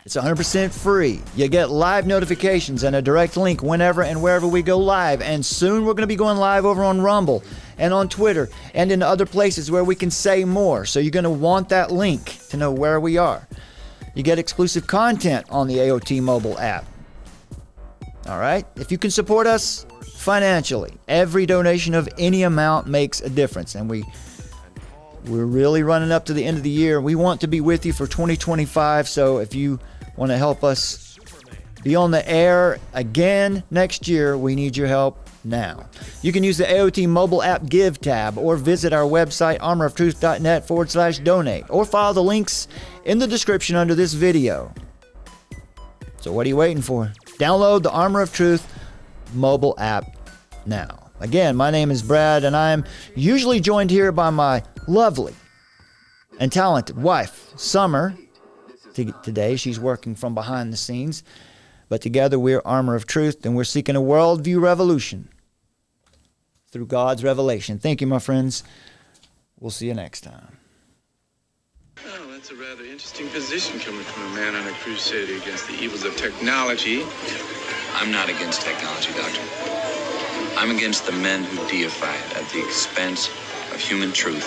It's 100% free. You get live notifications and a direct link whenever and wherever we go live. And soon we're going to be going live over on Rumble and on Twitter and in other places where we can say more. So you're going to want that link to know where we are. You get exclusive content on the AOT mobile app. All right? If you can support us financially, every donation of any amount makes a difference. And we're really running up to the end of the year. We want to be with you for 2025. So if you want to help us be on the air again next year, we need your help now. You can use the AOT mobile app Give tab or visit our website, armoroftruth.net/donate, or follow the links in the description under this video. So what are you waiting for? Download the Armor of Truth mobile app now. Again, my name is Brad, and I'm usually joined here by my lovely and talented wife, Summer. Today, she's working from behind the scenes. But together, we're Armor of Truth, and we're seeking a worldview revolution through God's revelation. Thank you, my friends. We'll see you next time. Well, that's a rather interesting position coming from a man on a crusade against the evils of technology. I'm not against technology, Doctor. I'm against the men who deify it at the expense of human truth.